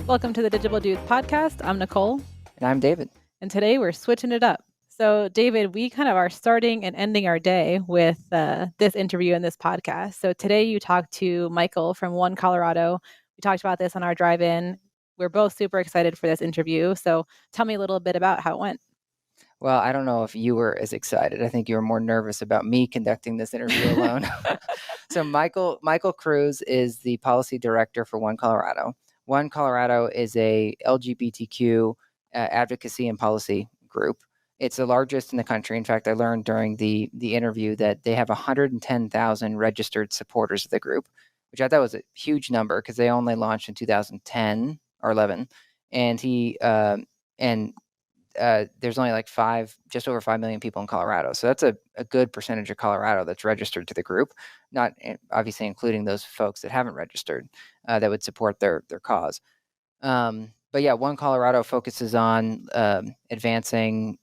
Welcome to the Digible Dudes podcast. I'm Nicole. And I'm David. And today we're switching it up. So, David, we kind of are starting and ending our day with this interview and this podcast. So today you talked to Michael from One Colorado. We talked about this on our drive-in. We're both super excited for this interview. So tell me a little bit about how it went. Well, I don't know if you were as excited. I think you were more nervous about me conducting this interview alone. So Michael Cruz is the policy director for One Colorado. One Colorado is a LGBTQ advocacy and policy group. It's the largest in the country. In fact, I learned during the interview that they have 110,000 registered supporters of the group, which I thought was a huge number because they only launched in 2010 or 11. And there's only like just over 5 million people in Colorado. So that's a good percentage of Colorado that's registered to the group, not obviously including those folks that haven't registered that would support their cause. But yeah, One Colorado focuses on advancing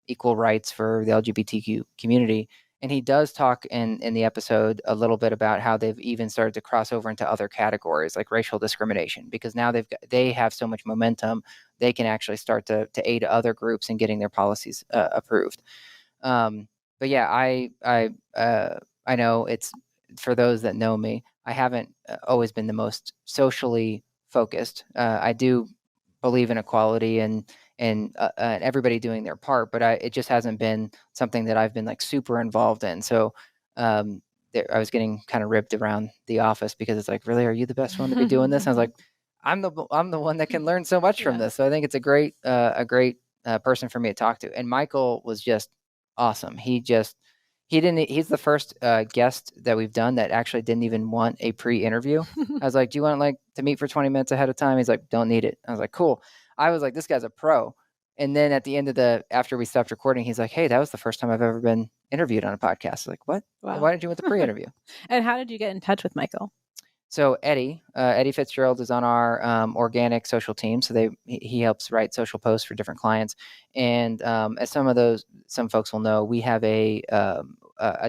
equal rights for the LGBTQ community. And he does talk in the episode a little bit about how they've even started to cross over into other categories like racial discrimination, because now they have so much momentum, they can actually start to aid other groups in getting their policies approved. But yeah, I know it's, for those that know me, I haven't always been the most socially focused. I do believe in equality and everybody doing their part, but it just hasn't been something that I've been like super involved in. So I was getting kind of ribbed around the office because it's like, really, are you the best one to be doing this? And I was like, I'm the one that can learn so much from this. So I think it's a great person for me to talk to. And Michael was just awesome. He's the first guest that we've done that actually didn't even want a pre-interview. I was like, do you want to meet for 20 minutes ahead of time? He's like, don't need it. I was like, cool. I was like, this guy's a pro. And then at the end after we stopped recording, he's like, hey, that was the first time I've ever been interviewed on a podcast. I was like, what? Wow. Why did you want the pre-interview? And how did you get in touch with Michael? So Eddie Fitzgerald is on our organic social team. So he helps write social posts for different clients. And as some folks will know, we have a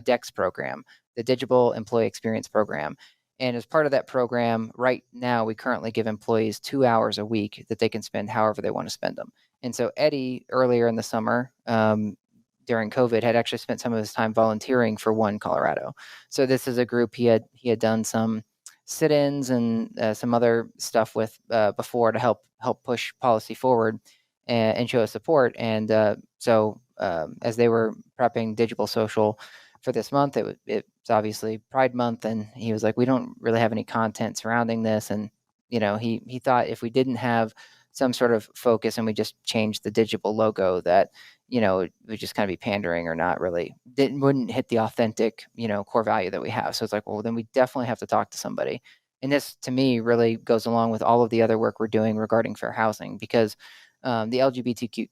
DEX program, the Digible Employee Experience Program. And as part of that program, right now, we currently give employees 2 hours a week that they can spend however they want to spend them. And so Eddie, earlier in the summer, during COVID, had actually spent some of his time volunteering for One Colorado. So this is a group he had done some sit-ins and some other stuff with before to help push policy forward and show support. And so as they were prepping Digital Social for this month, it's obviously Pride Month, and he was like, we don't really have any content surrounding this. And, he thought if we didn't have some sort of focus and we just changed the Digible logo, that, it would just kind of be pandering or not really, wouldn't hit the authentic, core value that we have. So it's like, well, then we definitely have to talk to somebody. And this, to me, really goes along with all of the other work we're doing regarding fair housing, because the LGBTQ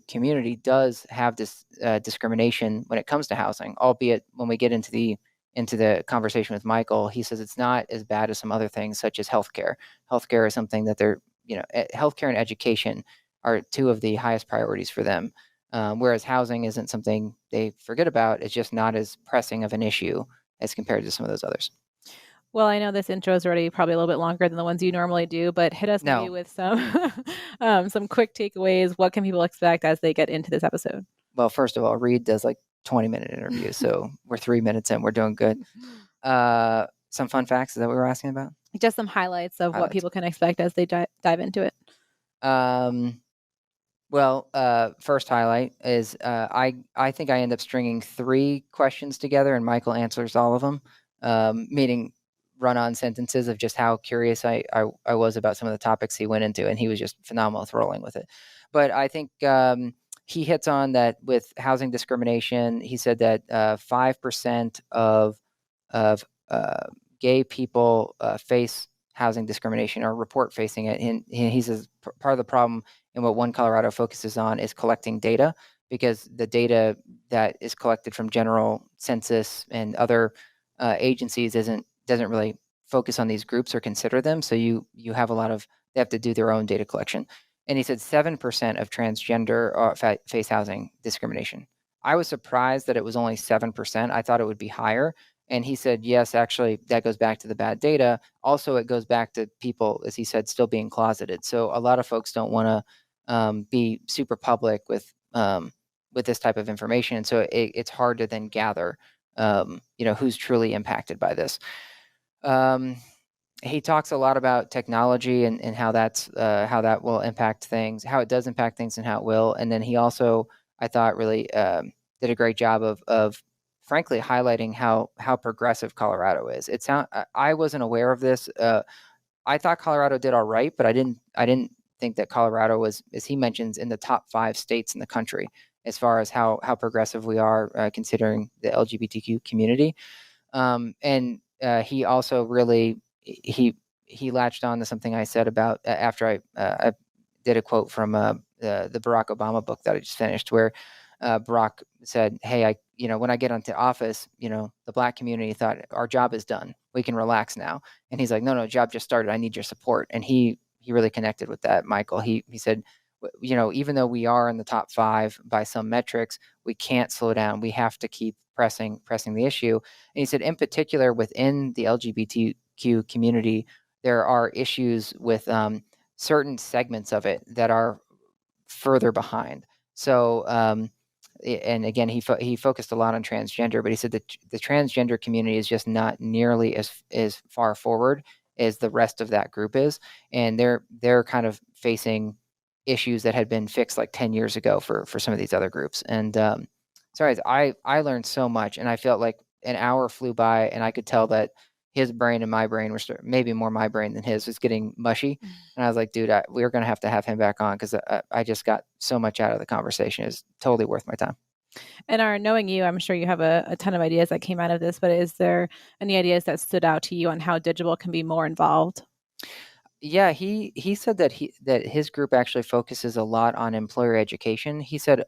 community does have this discrimination when it comes to housing, albeit when we get into the conversation with Michael, he says it's not as bad as some other things such as healthcare. Healthcare is something that healthcare and education are two of the highest priorities for them. Whereas housing isn't something they forget about. It's just not as pressing of an issue as compared to some of those others. Well, I know this intro is already probably a little bit longer than the ones you normally do, but hit us maybe with some quick takeaways. What can people expect as they get into this episode? Well, first of all, Reed does 20-minute interviews, so we're 3 minutes in. We're doing good. Some fun facts, is that what we're asking about? Just some highlights of what people can expect as they dive into it. Well, first highlight is I think I end up stringing 3 questions together, and Michael answers all of them, meaning run-on sentences of just how curious I was about some of the topics he went into, and he was just phenomenal with rolling with it. But I think he hits on that with housing discrimination. He said that 5% of gay people face housing discrimination or report facing it. And he says part of the problem and what One Colorado focuses on is collecting data, because the data that is collected from general census and other agencies doesn't really focus on these groups or consider them. So you have they have to do their own data collection. And he said 7% of transgender face housing discrimination. I was surprised that it was only 7%. I thought it would be higher. And he said, yes, actually, that goes back to the bad data. Also, it goes back to people, as he said, still being closeted. So a lot of folks don't want to be super public with this type of information. And so it's hard to then gather, who's truly impacted by this. He talks a lot about technology and how how that will impact things, how it does impact things, and how it will. And then he also, I thought, really did a great job of frankly highlighting how progressive Colorado is. I wasn't aware of this. I thought Colorado did all right, but I didn't think that Colorado was, as he mentions, in the top 5 states in the country as far as how progressive we are, considering the LGBTQ community. And he also really he latched on to something I said about after I did a quote from the Barack Obama book that I just finished, where Barack said, "Hey, when I get into office, the Black community thought our job is done. We can relax now." And he's like, "No, job just started. I need your support." And he really connected with that, Michael. He said, even though we are in the top 5 by some metrics, we can't slow down. We have to keep pressing the issue. And he said, in particular, within the LGBTQ community, there are issues with certain segments of it that are further behind. So, and again, he focused a lot on transgender, but he said that the transgender community is just not nearly as far forward as the rest of that group is, and they're kind of facing issues that had been fixed like 10 years ago for some of these other groups. And sorry, I learned so much, and I felt like an hour flew by, and I could tell that his brain and my brain were maybe more my brain than his was getting mushy. And I was like, dude, we're going to have him back on, because I just got so much out of the conversation. It's totally worth my time. And knowing you, I'm sure you have a ton of ideas that came out of this, but is there any ideas that stood out to you on how Digible can be more involved? Yeah, he said that his group actually focuses a lot on employer education. He said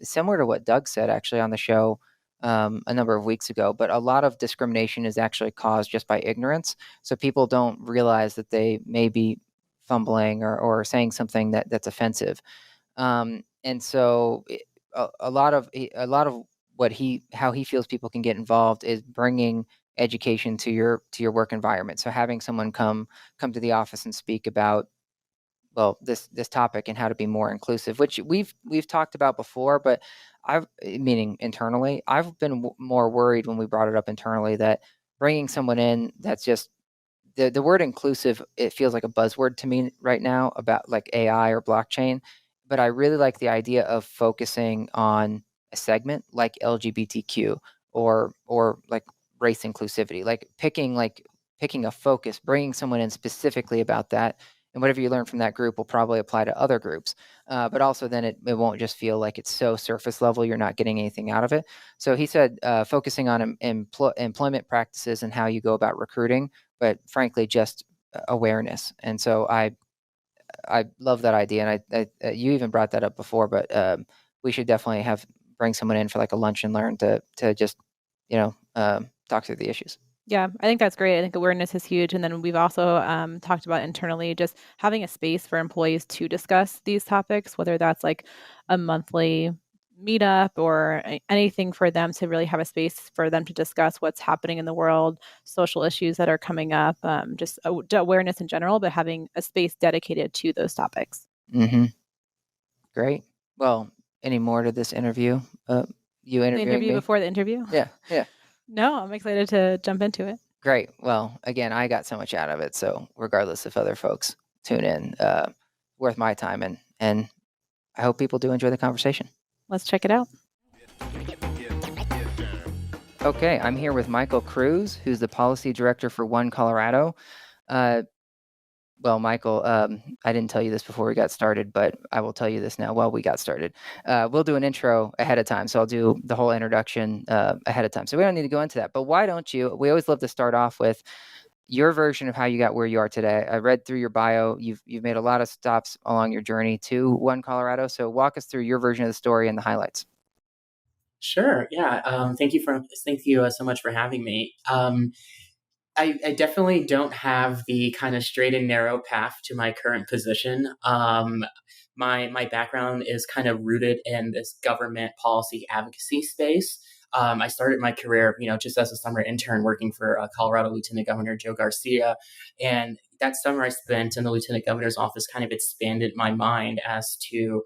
similar to what Doug said actually on the show a number of weeks ago, but a lot of discrimination is actually caused just by ignorance. So people don't realize that they may be fumbling or saying something that's offensive. And so a lot of how he feels people can get involved is bringing education to your work environment. So having someone come to the office and speak about, well, this topic and how to be more inclusive, which we've talked about before, but meaning internally, I've been more worried when we brought it up internally that bringing someone in that's just the word inclusive, it feels like a buzzword to me right now about like AI or blockchain, but I really like the idea of focusing on a segment like LGBTQ or like race inclusivity, like picking a focus, bringing someone in specifically about that. And whatever you learn from that group will probably apply to other groups. But also then it won't just feel like it's so surface level, you're not getting anything out of it. So he said focusing on employment practices and how you go about recruiting, but frankly, just awareness. And so I love that idea. And you even brought that up before, but we should definitely bring someone in for like a lunch and learn to just, talk through the issues. Yeah, I think that's great. I think awareness is huge. And then we've also talked about internally just having a space for employees to discuss these topics, whether that's like a monthly meetup or anything for them to really have a space for them to discuss what's happening in the world, social issues that are coming up, just awareness in general, but having a space dedicated to those topics. Mm-hmm. Great. Well, any more to this interview? You The interviewing interview me? before the interview? Yeah. No, I'm excited to jump into it. Great. Well, again, I got so much out of it. So regardless if other folks tune in, worth my time, and I hope people do enjoy the conversation. Let's check it out. Okay, I'm here with Michael Cruz, who's the policy director for One Colorado. Well, Michael, I didn't tell you this before we got started, but I will tell you this now while we got started. We'll do an intro ahead of time, so I'll do the whole introduction ahead of time. So we don't need to go into that, but why don't you? We always love to start off with your version of how you got where you are today. I read through your bio. You've made a lot of stops along your journey to One Colorado. So walk us through your version of the story and the highlights. Sure. Yeah. Thank you so much for having me. I definitely don't have the kind of straight and narrow path to my current position. My background is kind of rooted in this government policy advocacy space. I started my career, just as a summer intern working for Colorado Lieutenant Governor Joe Garcia. And that summer I spent in the Lieutenant Governor's office kind of expanded my mind as to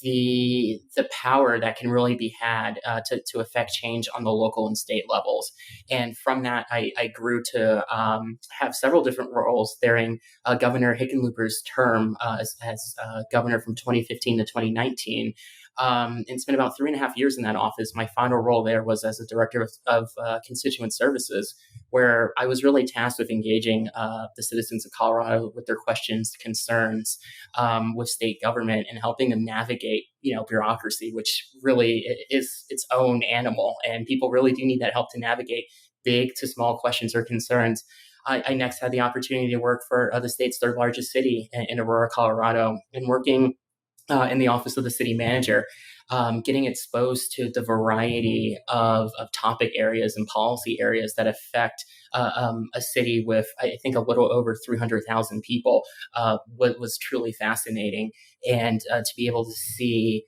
the power that can really be had to affect change on the local and state levels. And from that, I grew to have several different roles during Governor Hickenlooper's term as governor from 2015 to 2019. And spent about 3.5 years in that office. My final role there was as a director of constituent services, where I was really tasked with engaging the citizens of Colorado with their questions, concerns with state government, and helping them navigate, bureaucracy, which really is its own animal. And people really do need that help to navigate big to small questions or concerns. I next had the opportunity to work for the state's third largest city in Aurora, Colorado, and working in the office of the city manager, getting exposed to the variety of topic areas and policy areas that affect a city with, I think, a little over 300,000 people was truly fascinating. And to be able to see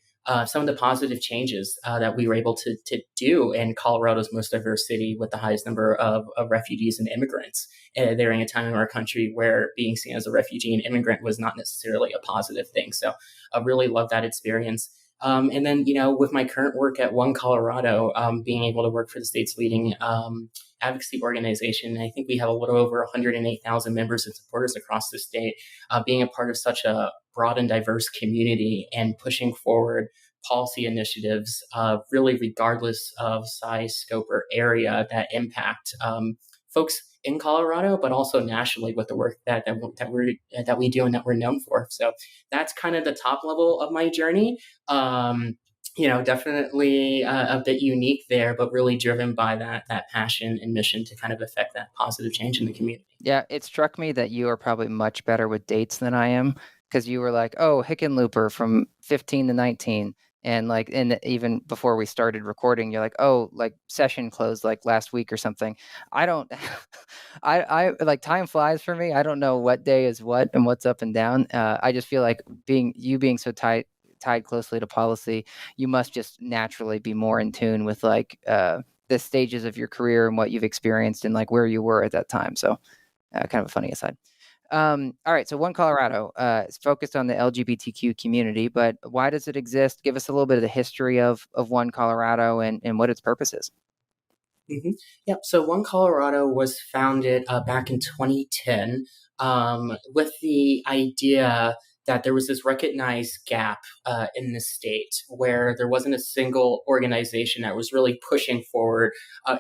some of the positive changes that we were able to do in Colorado's most diverse city with the highest number of refugees and immigrants during a time in our country where being seen as a refugee and immigrant was not necessarily a positive thing. So I really love that experience. And then, with my current work at One Colorado, being able to work for the state's leading advocacy organization, I think we have a little over 108,000 members and supporters across the state, being a part of such a broad and diverse community and pushing forward policy initiatives, really regardless of size, scope, or area that impact folks in Colorado, but also nationally with the work that we do and that we're known for. So that's kind of the top level of my journey. Definitely a bit unique there, but really driven by that passion and mission to kind of affect that positive change in the community. Yeah, it struck me that you are probably much better with dates than I am, because you were like, oh, Hickenlooper from 15 to 19. And even before we started recording, you're like, oh, like session closed like last week or something. I don't, I like, time flies for me. I don't know what day is what and what's up and down. I just feel like being so tied closely to policy, you must just naturally be more in tune with the stages of your career and what you've experienced and like where you were at that time. So kind of a funny aside. All right. So One Colorado is focused on the LGBTQ community, but why does it exist? Give us a little bit of the history of One Colorado and what its purpose is. Mm-hmm. Yep. So One Colorado was founded back in 2010 with the idea that there was this recognized gap in the state where there wasn't a single organization that was really pushing forward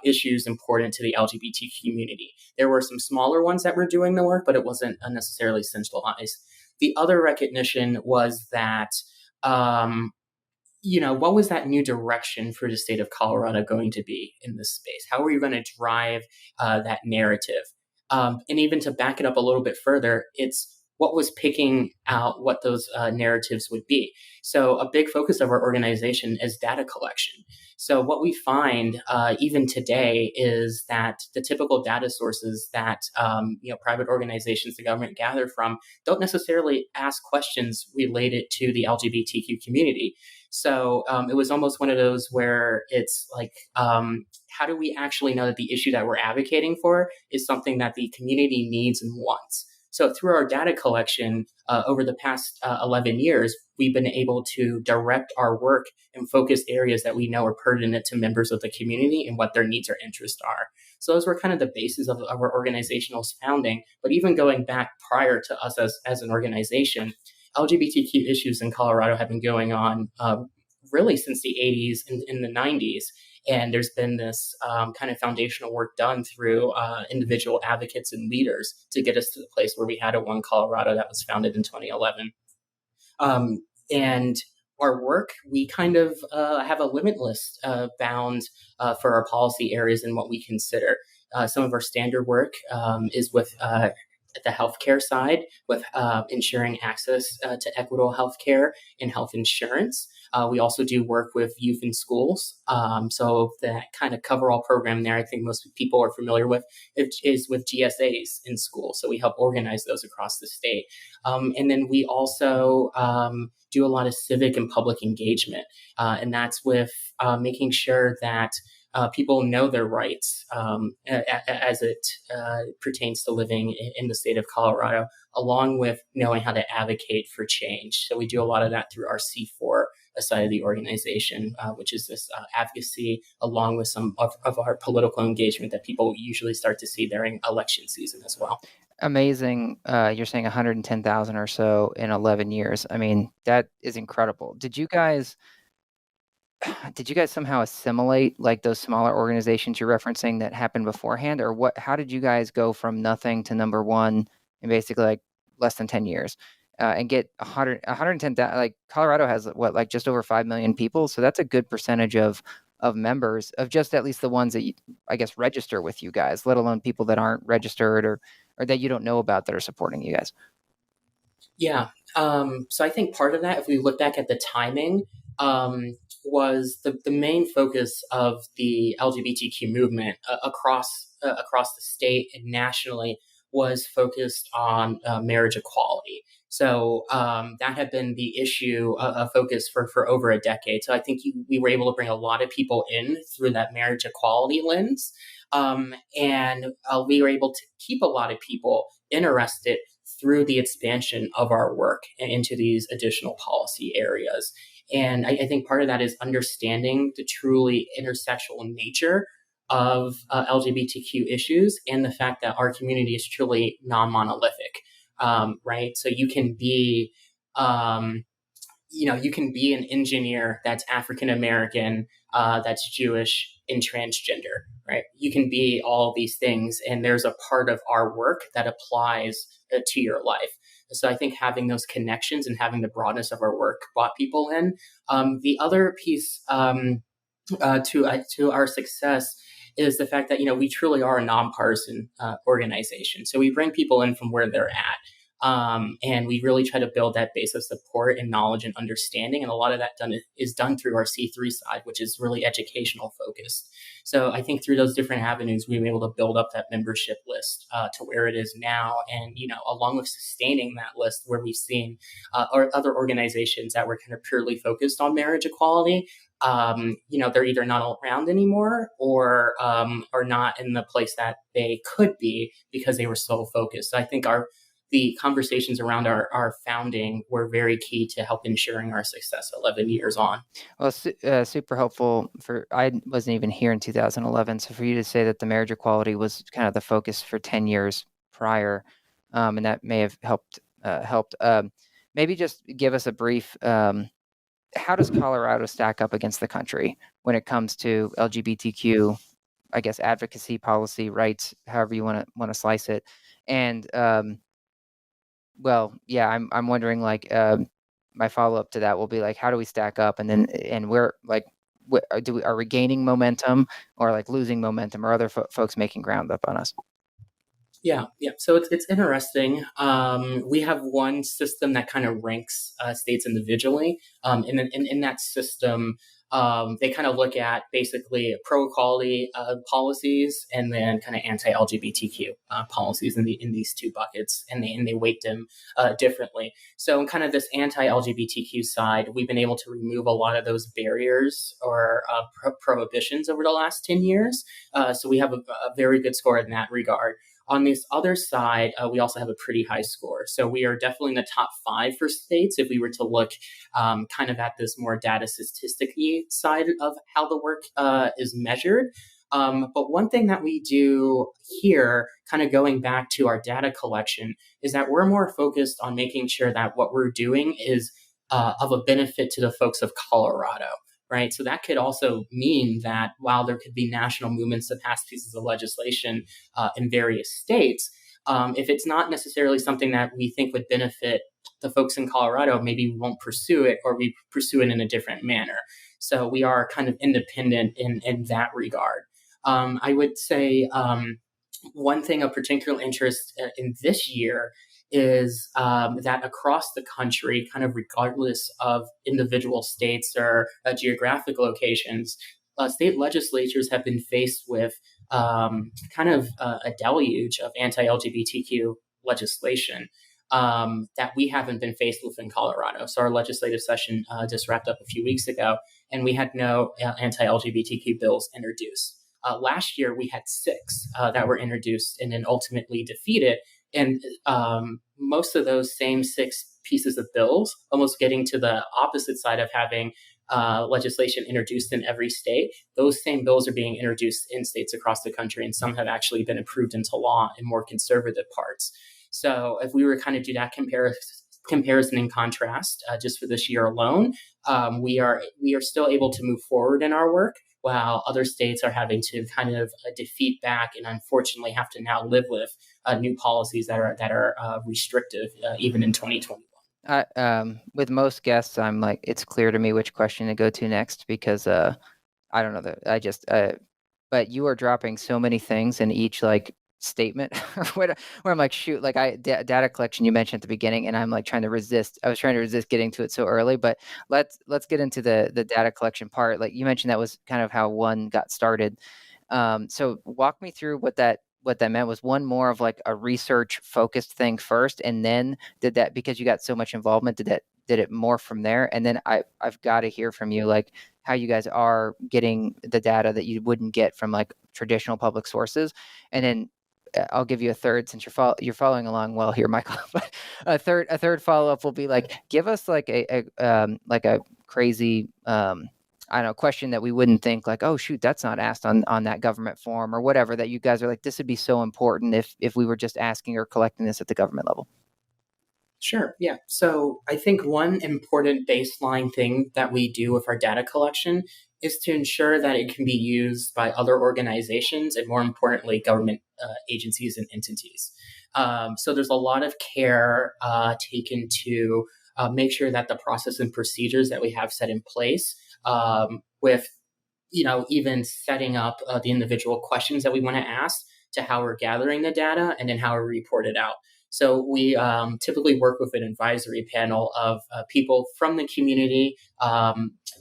issues important to the LGBT community. There were some smaller ones that were doing the work, but it wasn't necessarily centralized. The other recognition was that, what was that new direction for the state of Colorado going to be in this space? How are you going to drive that narrative? And even to back it up a little bit further, it's what was picking out what those narratives would be. So a big focus of our organization is data collection. So what we find even today is that the typical data sources that private organizations, the government gather from, don't necessarily ask questions related to the LGBTQ community. So it was almost one of those where it's like, how do we actually know that the issue that we're advocating for is something that the community needs and wants? So through our data collection over the past 11 years, we've been able to direct our work and focus areas that we know are pertinent to members of the community and what their needs or interests are. So those were kind of the basis of our organizational founding. But even going back prior to us as an organization, LGBTQ issues in Colorado have been going on really since the 80s and in the 90s. And there's been this kind of foundational work done through individual advocates and leaders to get us to the place where we had a One Colorado that was founded in 2011. And our work, we kind of have a limitless bound for our policy areas and what we consider. Some of our standard work is with the healthcare side, with ensuring access to equitable healthcare and health insurance. We also do work with youth in schools. So that kind of coverall program there, I think most people are familiar with, is with GSAs in school. So we help organize those across the state. And then we also do a lot of civic and public engagement. And that's with making sure that people know their rights as it pertains to living in the state of Colorado, along with knowing how to advocate for change. So we do a lot of that through our C4 side of the organization, which is this advocacy, along with some of our political engagement that people usually start to see during election season as well. Amazing. You're saying 110,000 or so in 11 years. I mean, that is incredible. Did you guys somehow assimilate like those smaller organizations you're referencing that happened beforehand, or what? How did you guys go from nothing to number one in basically like less than 10 years, and get 110,000? Like Colorado has what, like just over 5 million people, so that's a good percentage of members, of just at least the ones that I guess register with you guys, let alone people that aren't registered or that you don't know about that are supporting you guys. Yeah. So I think part of that, if we look back at the timing, was the main focus of the LGBTQ movement across the state and nationally was focused on marriage equality. So that had been the issue, a focus for over a decade. So I think we were able to bring a lot of people in through that marriage equality lens. And we were able to keep a lot of people interested through the expansion of our work into these additional policy areas. And I think part of that is understanding the truly intersectional nature of LGBTQ issues and the fact that our community is truly non-monolithic, right? So you can be, you can be an engineer that's African American, that's Jewish, and transgender, right? You can be all these things, and there's a part of our work that applies to your life. So I think having those connections and having the broadness of our work brought people in. The other piece to our success is the fact that we truly are a nonpartisan organization. So we bring people in from where they're at. And we really try to build that base of support and knowledge and understanding. And a lot of that is done through our C3 side, which is really educational focused. So I think through those different avenues, we've been able to build up that membership list to where it is now. And, along with sustaining that list where we've seen or other organizations that were kind of purely focused on marriage equality, they're either not around anymore or not in the place that they could be because they were so focused. So I think the conversations around our founding were very key to help ensuring our success 11 years on. Well, super helpful. I wasn't even here in 2011, so for you to say that the marriage equality was kind of the focus for 10 years prior, and that may have helped. Maybe just give us a brief. How does Colorado stack up against the country when it comes to LGBTQ, I guess, advocacy, policy, rights, however you want to slice it, and well, yeah, I'm wondering, like, my follow-up to that will be like, how do we stack up, and where, like, are we gaining momentum or like losing momentum, or other folks making ground up on us? Yeah. So it's interesting. We have one system that kind of ranks states individually. In that system, they kind of look at basically pro-equality policies and then kind of anti-LGBTQ policies in these two buckets, and they weight them differently. So in kind of this anti-LGBTQ side, we've been able to remove a lot of those barriers or prohibitions over the last 10 years. So we have a very good score in that regard. On this other side, we also have a pretty high score. So we are definitely in the top 5 for states if we were to look kind of at this more data statistic-y side of how the work is measured. But one thing that we do here, kind of going back to our data collection, is that we're more focused on making sure that what we're doing is of a benefit to the folks of Colorado. Right. So that could also mean that while there could be national movements to pass pieces of legislation in various states, if it's not necessarily something that we think would benefit the folks in Colorado, maybe we won't pursue it, or we pursue it in a different manner. So we are kind of independent in that regard. I would say one thing of particular interest in this year is that across the country, kind of regardless of individual states or geographic locations, state legislatures have been faced with kind of a deluge of anti-LGBTQ legislation that we haven't been faced with in Colorado. So our legislative session just wrapped up a few weeks ago, and we had no anti-LGBTQ bills introduced. Last year, we had 6 that were introduced and then ultimately defeated. And most of those same 6 pieces of bills, almost getting to the opposite side of having legislation introduced in every state, those same bills are being introduced in states across the country, and some have actually been approved into law in more conservative parts. So if we were to kind of do that comparison and contrast just for this year alone, we are still able to move forward in our work, while other states are having to kind of defeat back and unfortunately have to now live with new policies that are restrictive even in 2021. With most guests, I'm like, it's clear to me which question to go to next because I don't know that I just but you are dropping so many things in each like statement where I'm like, shoot, like data collection you mentioned at the beginning, and I'm like trying to resist. I was trying to resist getting to it so early, but let's get into the data collection part. Like you mentioned, that was kind of how one got started. So walk me through what that meant. Was one more of like a research focused thing first, and then did that because you got so much involvement? Did it more from there? And then I've got to hear from you like how you guys are getting the data that you wouldn't get from like traditional public sources, and then I'll give you a third since you're following along well here, Michael. But a third follow up will be like, give us like a crazy I don't know, question that we wouldn't think like, oh shoot, that's not asked on that government form or whatever, that you guys are like, this would be so important if we were just asking or collecting this at the government level. Sure. Yeah. So I think one important baseline thing that we do with our data collection is to ensure that it can be used by other organizations and, more importantly, government agencies and entities. So there's a lot of care taken to make sure that the process and procedures that we have set in place with, even setting up the individual questions that we want to ask to how we're gathering the data and then how we report it out. So we typically work with an advisory panel of people from the community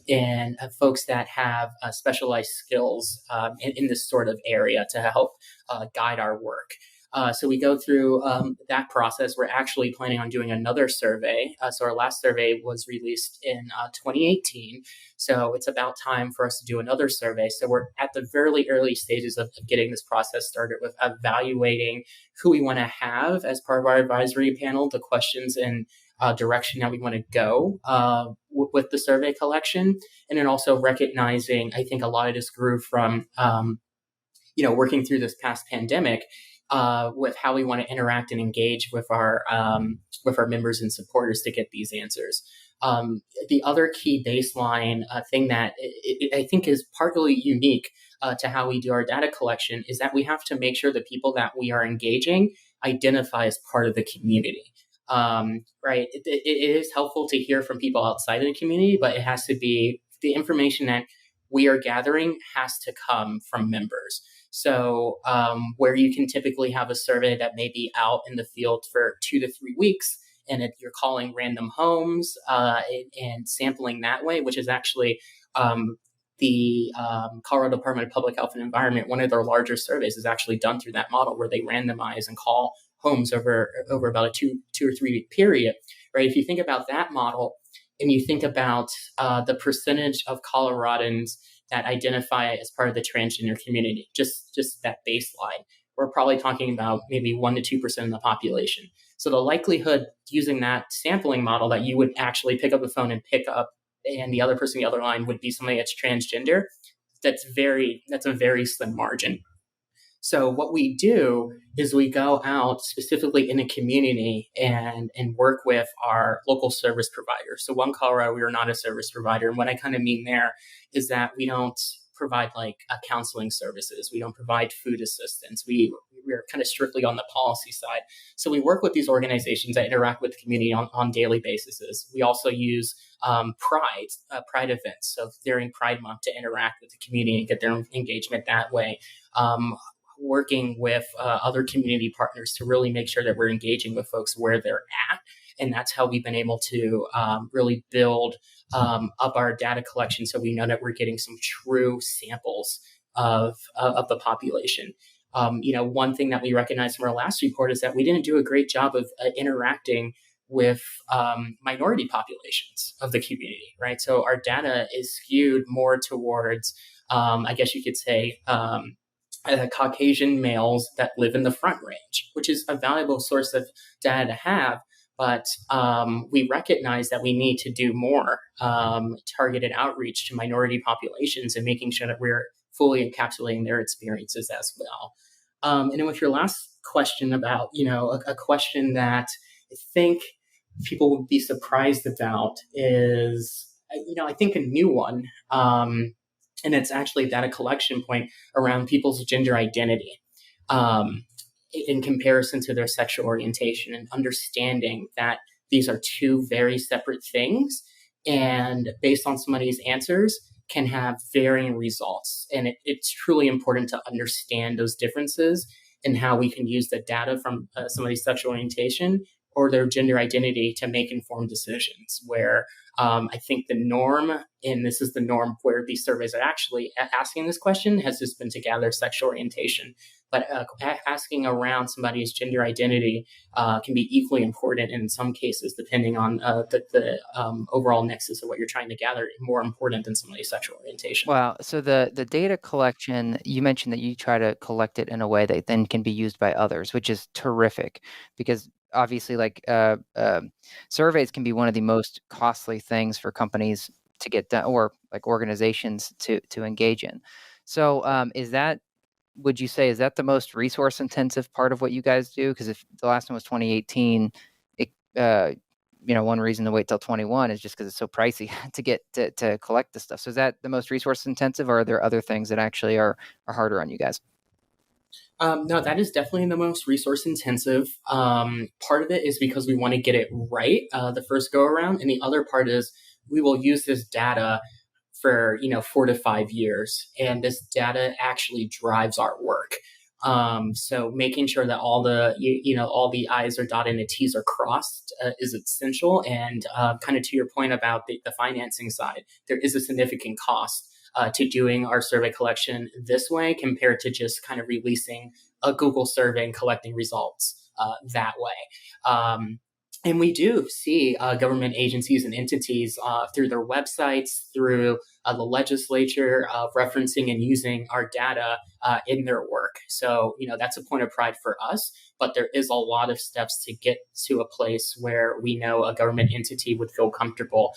and folks that have specialized skills in this sort of area to help guide our work. So we go through that process. We're actually planning on doing another survey. So our last survey was released in 2018. So it's about time for us to do another survey. So we're at the very early stages of getting this process started with evaluating who we want to have as part of our advisory panel, the questions and direction that we want to go with the survey collection. And then also recognizing, I think a lot of this grew from, working through this past pandemic, with how we want to interact and engage with our members and supporters to get these answers. The other key baseline thing that I think is partly unique to how we do our data collection is that we have to make sure the people that we are engaging identify as part of the community. Right? It is helpful to hear from people outside of the community, but it has to be the information that we are gathering has to come from members. So where you can typically have a survey that may be out in the field for 2 to 3 weeks, and if you're calling random homes and sampling that way, which is actually the Colorado Department of Public Health and Environment, one of their larger surveys is actually done through that model where they randomize and call homes over about a two or 3 week period, right? If you think about that model and you think about the percentage of Coloradans that identify as part of the transgender community, just that baseline, we're probably talking about maybe 1% to 2% of the population. So the likelihood using that sampling model that you would actually pick up the phone and pick up, and the other person on the other line would be somebody that's transgender, that's a very slim margin. So what we do is we go out specifically in a community and work with our local service providers. So One Colorado, we are not a service provider. And what I kind of mean there is that we don't provide like counseling services. We don't provide food assistance. We're kind of strictly on the policy side. So we work with these organizations that interact with the community on daily basis. We also use Pride events. So during Pride Month to interact with the community and get their engagement that way. working with other community partners to really make sure that we're engaging with folks where they're at. And that's how we've been able to really build up our data collection, so we know that we're getting some true samples of the population. One thing that we recognized from our last report is that we didn't do a great job of interacting with minority populations of the community, right? So our data is skewed more towards, I guess you could say, Caucasian males that live in the Front Range, which is a valuable source of data to have. But we recognize that we need to do more targeted outreach to minority populations and making sure that we're fully encapsulating their experiences as well. And then with your last question about, a question that I think people would be surprised about is, I think a new one, and it's actually a data collection point around people's gender identity. In comparison to their sexual orientation, and understanding that these are two very separate things, and based on somebody's answers can have varying results. And it's truly important to understand those differences and how we can use the data from somebody's sexual orientation or their gender identity to make informed decisions, where I think the norm, and this is the norm where these surveys are actually asking this question, has just been to gather sexual orientation. But asking around somebody's gender identity can be equally important, and in some cases, depending on the overall nexus of what you're trying to gather, more important than somebody's sexual orientation. Wow. So the data collection, you mentioned that you try to collect it in a way that then can be used by others, which is terrific, because obviously surveys can be one of the most costly things for companies to get done, or like organizations to engage in. So would you say, is that the most resource intensive part of what you guys do? Because if the last one was 2018, one reason to wait till 21 is just because it's so pricey to get to collect this stuff. So is that the most resource intensive, or are there other things that actually are harder on you guys? No, that is definitely the most resource intensive. Part of it is because we want to get it right the first go around. And the other part is we will use this data for 4 to 5 years, and this data actually drives our work. So making sure that all the all the I's are dotted and the T's are crossed is essential. And kind of to your point about the financing side, there is a significant cost to doing our survey collection this way compared to just kind of releasing a Google survey and collecting results that way. And we do see government agencies and entities through their websites, through the legislature, referencing and using our data in their work. So, that's a point of pride for us, but there is a lot of steps to get to a place where we know a government entity would feel comfortable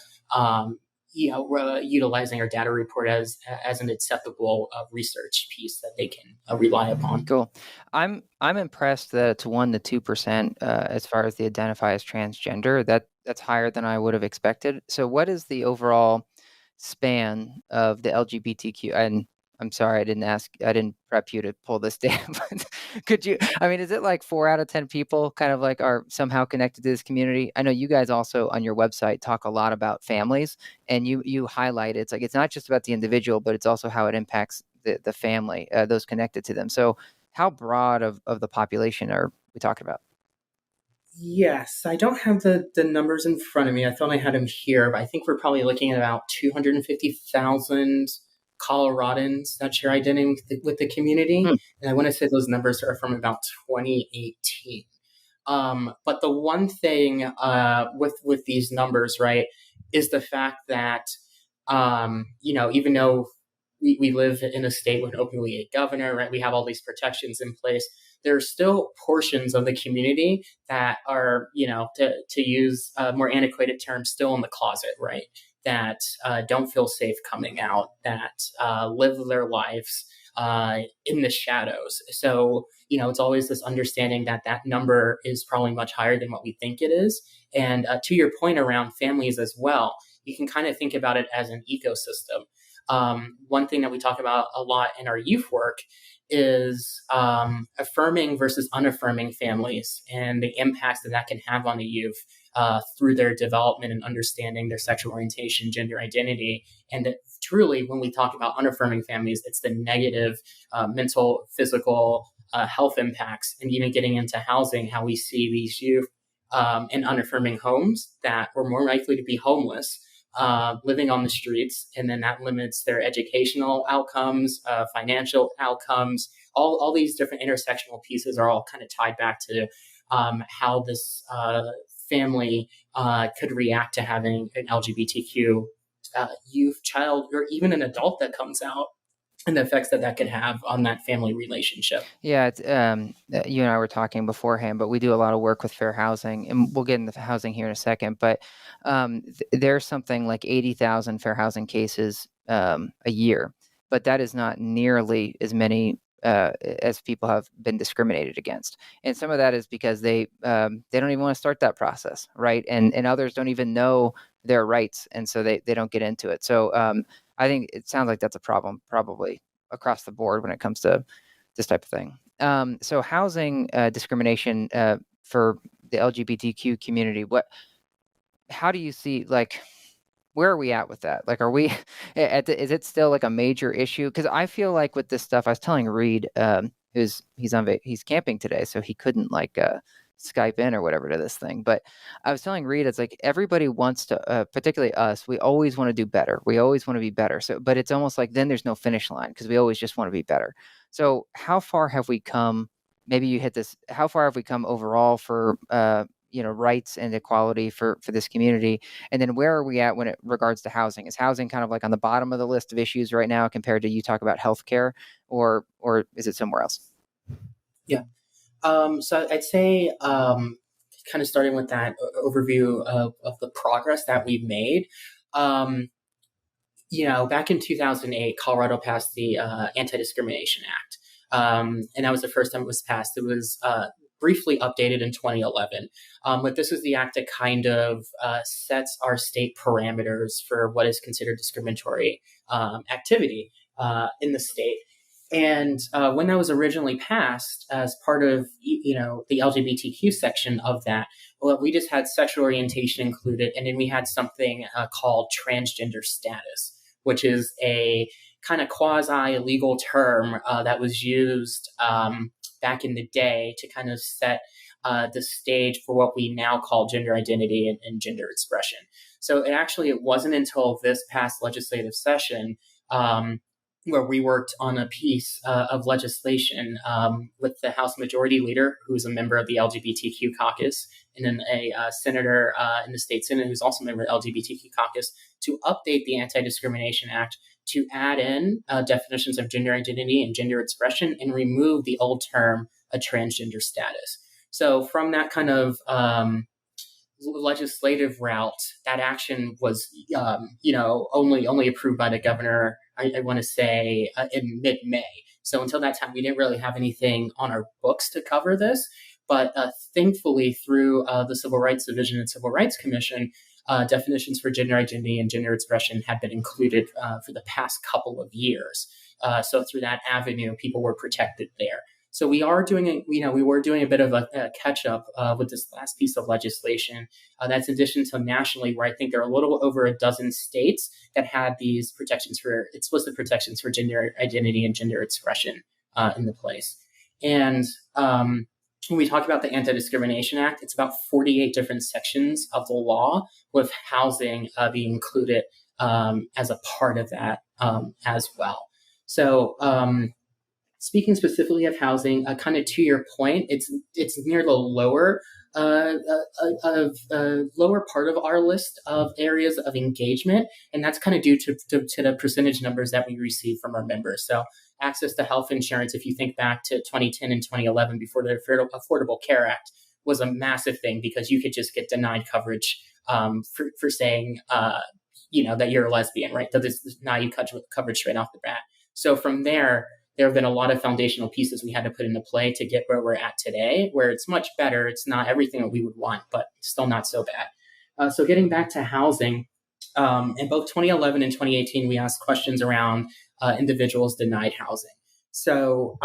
utilizing our data report as an acceptable research piece that they can rely upon. Cool. I'm impressed that it's 1% to 2% as far as the identify as transgender. That's higher than I would have expected. So what is the overall span of the LGBTQ? And I'm sorry, I didn't prep you to pull this down, but could you, is it like 4 out of 10 people kind of like are somehow connected to this community? I know you guys also on your website talk a lot about families, and you highlight it's like, it's not just about the individual, but it's also how it impacts the family, those connected to them. So how broad of the population are we talking about? Yes, I don't have the numbers in front of me. I thought I had them here, but I think we're probably looking at about 250,000 Coloradans that share identity with the community. And I want to say those numbers are from about 2018. But the one thing with these numbers, right, is the fact that, even though we live in a state with an openly gay governor, right, we have all these protections in place, there are still portions of the community that are, to use a more antiquated term, still in the closet, right? That don't feel safe coming out, that live their lives in the shadows. So, it's always this understanding that number is probably much higher than what we think it is. And to your point around families as well, you can kind of think about it as an ecosystem. One thing that we talk about a lot in our youth work is affirming versus unaffirming families and the impacts that can have on the youth through their development and understanding their sexual orientation, gender identity. And that truly, when we talk about unaffirming families, it's the negative mental, physical health impacts, and even getting into housing, how we see these youth in unaffirming homes that were more likely to be homeless, living on the streets, and then that limits their educational outcomes, financial outcomes. All these different intersectional pieces are all kind of tied back to how this family could react to having an LGBTQ youth, child, or even an adult that comes out, and the effects that could have on that family relationship. Yeah, it's, you and I were talking beforehand, but we do a lot of work with fair housing, and we'll get into housing here in a second. But there's something like 80,000 fair housing cases a year, but that is not nearly as many as people have been discriminated against. And some of that is because they don't even want to start that process, right? And others don't even know their rights, and so they don't get into it. So I think it sounds like that's a problem probably across the board when it comes to this type of thing. So housing discrimination for the LGBTQ community, how do you see, like, where are we at with that? Like, are we is it still like a major issue? Because I feel like with this stuff, I was telling Reed, he's camping today, so he couldn't like Skype in or whatever to this thing. But I was telling Reed, it's like everybody wants to, particularly us, we always want to do better. We always want to be better. So, but it's almost like then there's no finish line because we always just want to be better. So how far have we come? Maybe you hit this. How far have we come overall for, rights and equality for this community? And then where are we at when it regards to housing? Is housing kind of like on the bottom of the list of issues right now compared to you talk about healthcare, or is it somewhere else? Yeah. So I'd say, kind of starting with that overview of the progress that we've made. Back in 2008, Colorado passed the Anti-Discrimination Act. And that was the first time it was passed. It was briefly updated in 2011. But this is the act that kind of sets our state parameters for what is considered discriminatory activity in the state. And when that was originally passed as part of, the LGBTQ section of that, well, we just had sexual orientation included, and then we had something called transgender status, which is a kind of quasi-legal term that was used back in the day to kind of set the stage for what we now call gender identity and gender expression. So it wasn't until this past legislative session where we worked on a piece of legislation with the House Majority Leader, who's a member of the LGBTQ caucus, and then a senator in the state Senate who's also a member of the LGBTQ caucus, to update the Anti-Discrimination Act to add in definitions of gender identity and gender expression and remove the old term, a transgender status. So from that kind of legislative route, that action was, only approved by the governor, I want to say, in mid-May. So until that time, we didn't really have anything on our books to cover this. But thankfully, through the Civil Rights Division and Civil Rights Commission, definitions for gender identity and gender expression have been included for the past couple of years. So through that avenue, people were protected there. So we were doing a bit of a catch up with this last piece of legislation. That's in addition to nationally, where I think there are a little over a dozen states that had these explicit protections for gender identity and gender expression in the place. And when we talk about the Anti-Discrimination Act, it's about 48 different sections of the law, with housing being included as a part of that as well. So speaking specifically of housing, kind of to your point, it's near the lower lower part of our list of areas of engagement, and that's kind of due to the percentage numbers that we receive from our members. So access to health insurance, if you think back to 2010 and 2011, before the Affordable Care Act, was a massive thing because you could just get denied coverage for saying that you're a lesbian, right? So now you cut coverage straight off the bat. So from there have been a lot of foundational pieces we had to put into play to get where we're at today, where it's much better. It's not everything that we would want, but still not so bad. So getting back to housing, in both 2011 and 2018, we asked questions around individuals denied housing. So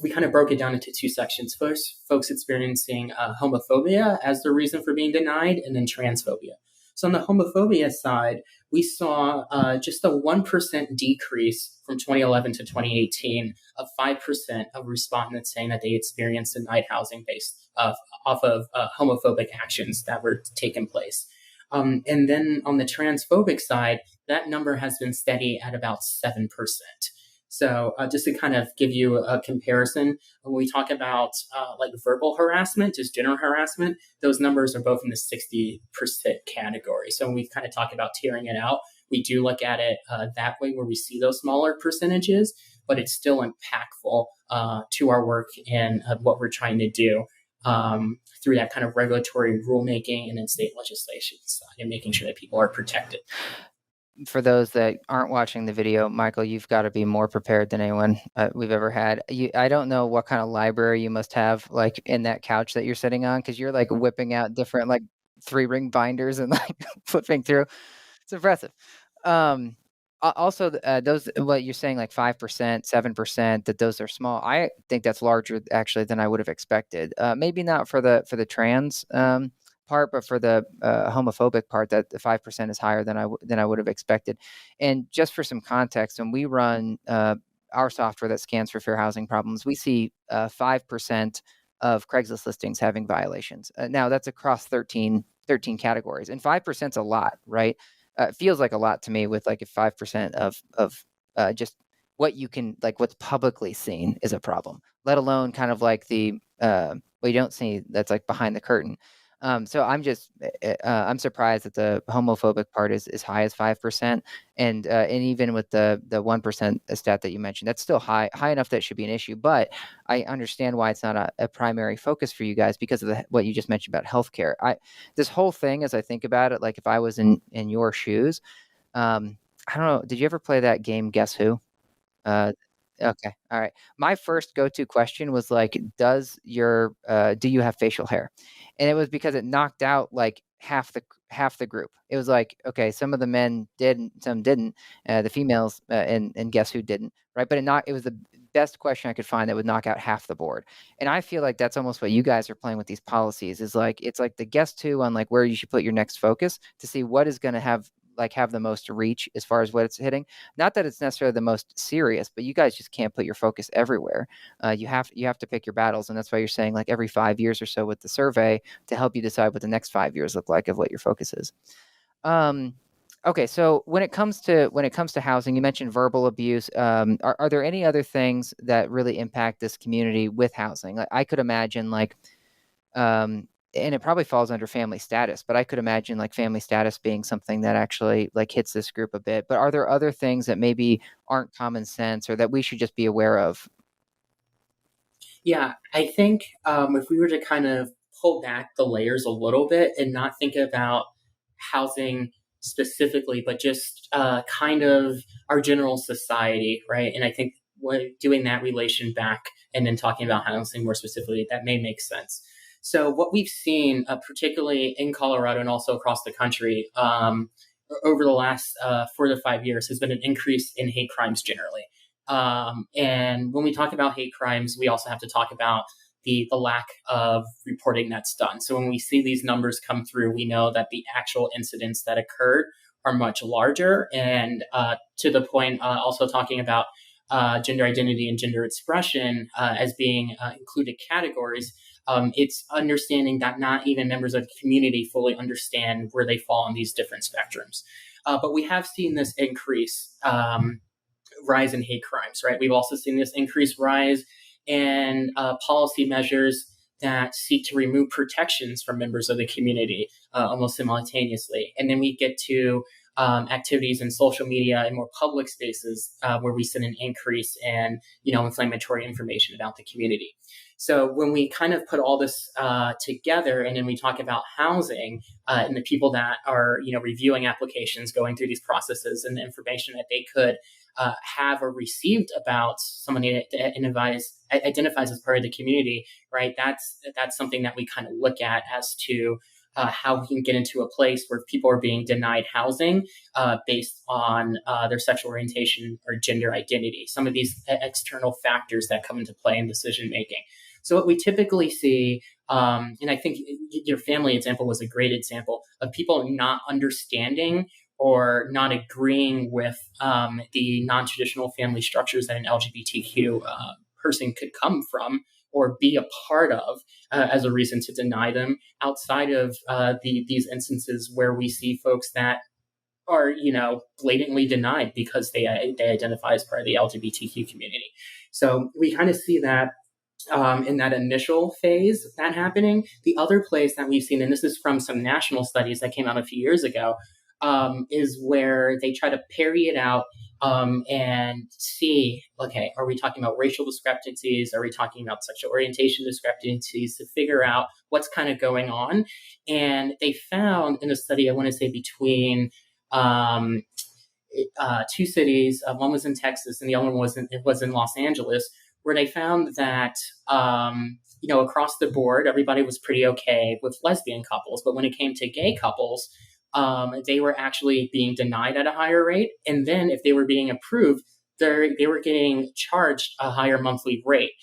we kind of broke it down into two sections. First, folks experiencing homophobia as the reason for being denied, and then transphobia. So on the homophobia side, we saw just a 1% decrease from 2011 to 2018 of 5% of respondents saying that they experienced denied housing based off of homophobic actions that were taking place. And then on the transphobic side, that number has been steady at about 7%. So just to kind of give you a comparison, when we talk about like verbal harassment, just general harassment, those numbers are both in the 60% category. So when we kind of talk about tearing it out, we do look at it that way where we see those smaller percentages, but it's still impactful to our work and what we're trying to do through that kind of regulatory rulemaking and then state legislation side and making sure that people are protected. For those that aren't watching the video, Michael, you've got to be more prepared than anyone we've ever had. I don't know what kind of library you must have like in that couch that you're sitting on, because you're like whipping out different like 3-ring binders and like flipping through. It's impressive. Also, those what you're saying, like 5%, 7%, that those are small. I think that's larger actually than I would have expected. Maybe not for the trans part, but for the homophobic part, that the 5% is higher than I would have expected. And just for some context, when we run our software that scans for fair housing problems, we see 5% of Craigslist listings having violations. Now that's across 13 categories, and 5% is a lot, right? It feels like a lot to me, with like if 5% of just what you can, like what's publicly seen is a problem, let alone kind of like the what you don't see that's like behind the curtain. So I'm surprised that the homophobic part is as high as 5%, and even with the 1% stat that you mentioned, that's still high enough that it should be an issue. But I understand why it's not a primary focus for you guys because of what you just mentioned about healthcare. This whole thing, as I think about it, like if I was in your shoes, I don't know. Did you ever play that game, Guess Who? Okay. All right. My first go-to question was like, do you have facial hair? And it was because it knocked out like half the group. It was like, okay, some of the men did, and some didn't. The females and guess who didn't, right? But it was the best question I could find that would knock out half the board. And I feel like that's almost what you guys are playing with these policies, is like it's like the guess who on like where you should put your next focus to see what is going to have the most reach as far as what it's hitting. Not that it's necessarily the most serious, but you guys just can't put your focus everywhere. You have to pick your battles, and that's why you're saying like every 5 years or so with the survey to help you decide what the next 5 years look like of what your focus is. Okay, so when it comes to housing, you mentioned verbal abuse. Are there any other things that really impact this community with housing? I could imagine like and it probably falls under family status, but I could imagine like family status being something that actually like hits this group a bit. But are there other things that maybe aren't common sense or that we should just be aware of? Yeah, I think if we were to kind of pull back the layers a little bit and not think about housing specifically, but just kind of our general society, right? And I think doing that relation back and then talking about housing more specifically, that may make sense. So what we've seen, particularly in Colorado and also across the country over the last 4 to 5 years, has been an increase in hate crimes generally. And when we talk about hate crimes, we also have to talk about the lack of reporting that's done. So when we see these numbers come through, we know that the actual incidents that occurred are much larger. And to the point, also talking about gender identity and gender expression as being included categories. It's understanding that not even members of the community fully understand where they fall on these different spectrums. But we have seen this increase rise in hate crimes, right? We've also seen this increased rise in policy measures that seek to remove protections from members of the community almost simultaneously. And then we get to activities in social media and more public spaces where we see an increase in, inflammatory information about the community. So when we kind of put all this together, and then we talk about housing and the people that are, reviewing applications, going through these processes, and the information that they could have or received about someone that identifies as part of the community, right? That's something that we kind of look at as to how we can get into a place where people are being denied housing based on their sexual orientation or gender identity. Some of these external factors that come into play in decision making. So what we typically see And I think your family example was a great example of people not understanding or not agreeing with the non-traditional family structures that an LGBTQ person could come from or be a part of as a reason to deny them outside of these instances where we see folks that are, blatantly denied because they identify as part of the LGBTQ community. So we kind of see that in that initial phase, that happening. The other place that we've seen, and this is from some national studies that came out a few years ago, is where they try to parry it out and see, okay, are we talking about racial discrepancies? Are we talking about sexual orientation discrepancies to figure out what's kind of going on? And they found in a study, I want to say between two cities, one was in Texas and the other one was in Los Angeles, where they found that, across the board, everybody was pretty okay with lesbian couples. But when it came to gay couples, they were actually being denied at a higher rate. And then if they were being approved, they were getting charged a higher monthly rate.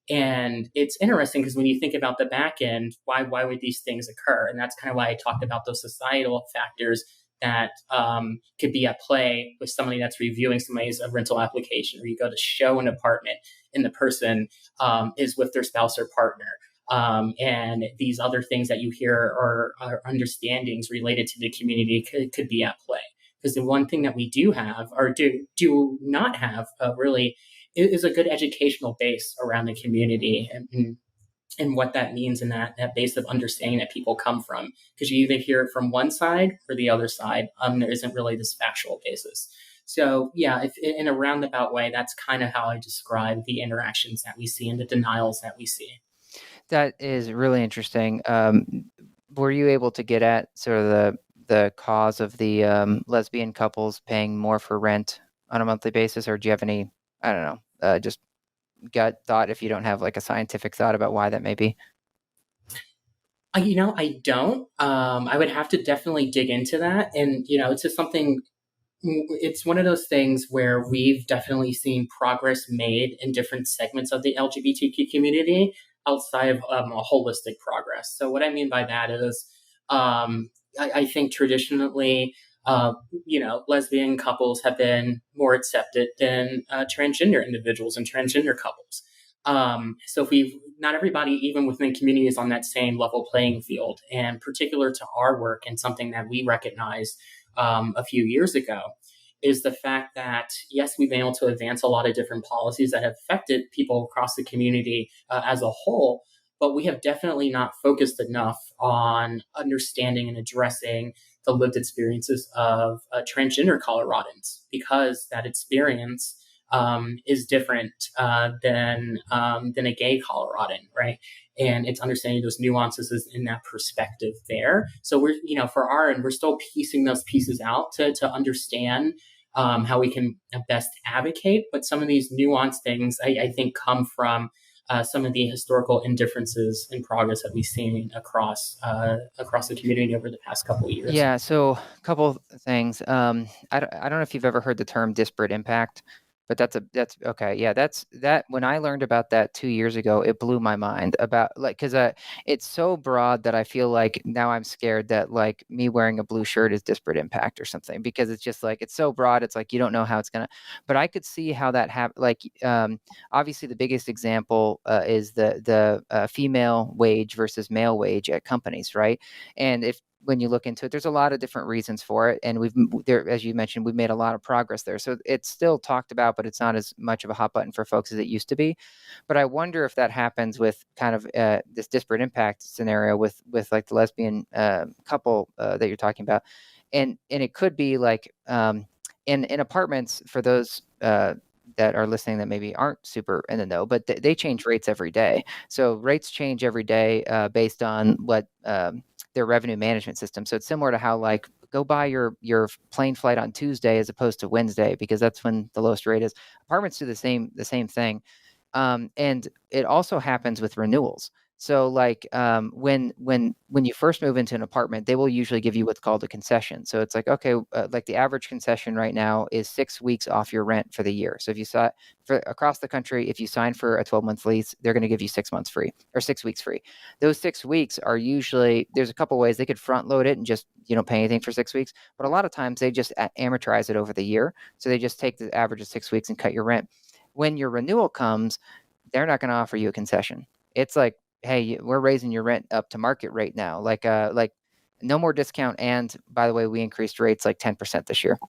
And it's interesting because when you think about the back end, why would these things occur? And that's kind of why I talked about those societal factors that could be at play with somebody that's reviewing somebody's rental application, or you go to show an apartment and the person is with their spouse or partner. And these other things that you hear are understandings related to the community could be at play. Because the one thing that we do have, or do not have really, is a good educational base around the community and what that means, and that base of understanding that people come from. Because you either hear it from one side or the other side. There isn't really this factual basis. So yeah, if in a roundabout way, that's kind of how I describe the interactions that we see and the denials that we see. That is really interesting. Were you able to get at sort of the cause of the lesbian couples paying more for rent on a monthly basis, or do you have any, I don't know, just gut thought if you don't have like a scientific thought about why that may be? I don't. I would have to definitely dig into that. And, it's just something, it's one of those things where we've definitely seen progress made in different segments of the LGBTQ community outside of a holistic progress. So what I mean by that is, I think traditionally, lesbian couples have been more accepted than transgender individuals and transgender couples. So not everybody, even within the community, is on that same level playing field. And particular to our work, and something that we recognized a few years ago, is the fact that, yes, we've been able to advance a lot of different policies that have affected people across the community as a whole, but we have definitely not focused enough on understanding and addressing the lived experiences of transgender Coloradans, because that experience is different than a gay Coloradan, right? And it's understanding those nuances in that perspective there. So we're, for our end, we're still piecing those pieces out to understand how we can best advocate. But some of these nuanced things, I think, come from some of the historical indifferences and progress that we've seen across the community over the past couple of years. Yeah. So a couple things. I don't know if you've ever heard the term disparate impact. But that's okay. Yeah, that when I learned about that 2 years ago, it blew my mind about because it's so broad that I feel like now I'm scared that like me wearing a blue shirt is disparate impact or something, because it's just like, it's so broad. It's like, you don't know how it's going to, but I could see how that obviously the biggest example is the female wage versus male wage at companies. Right. And when you look into it, there's a lot of different reasons for it. And as you mentioned, we've made a lot of progress there. So it's still talked about, but it's not as much of a hot button for folks as it used to be. But I wonder if that happens with kind of this disparate impact scenario with like the lesbian couple that you're talking about. And it could be like in apartments, for those that are listening that maybe aren't super in the know, but they change rates every day. So rates change every day based on what their revenue management system. So it's similar to how like go buy your plane flight on Tuesday as opposed to Wednesday, because that's when the lowest rate is. Apartments do the same thing. And it also happens with renewals. So like when you first move into an apartment, they will usually give you what's called a concession. So it's like, okay, like the average concession right now is 6 weeks off your rent for the year. So if you saw for across the country, if you sign for a 12-month lease, they're going to give you 6 months free or 6 weeks free. Those 6 weeks are usually, there's a couple ways they could front load it and just pay anything for 6 weeks, but a lot of times they just amortize it over the year. So they just take the average of 6 weeks and cut your rent. When your renewal comes, they're not going to offer you a concession. It's like, hey, we're raising your rent up to market rate now. Like no more discount. And by the way, we increased rates like 10% this year.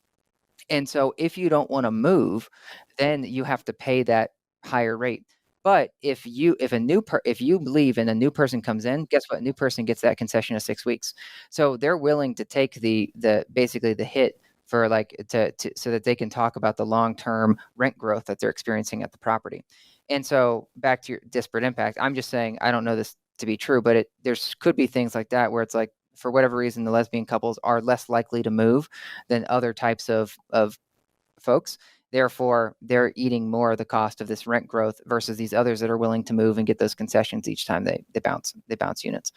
And so if you don't want to move, then you have to pay that higher rate. But if you leave and a new person comes in, guess what? A new person gets that concession of 6 weeks. So they're willing to take the basically the hit for like to so that they can talk about the long-term rent growth that they're experiencing at the property. And so back to your disparate impact, I'm just saying, I don't know this to be true, but there's could be things like that where it's like, for whatever reason, the lesbian couples are less likely to move than other types of folks. Therefore, they're eating more of the cost of this rent growth versus these others that are willing to move and get those concessions each time they bounce units.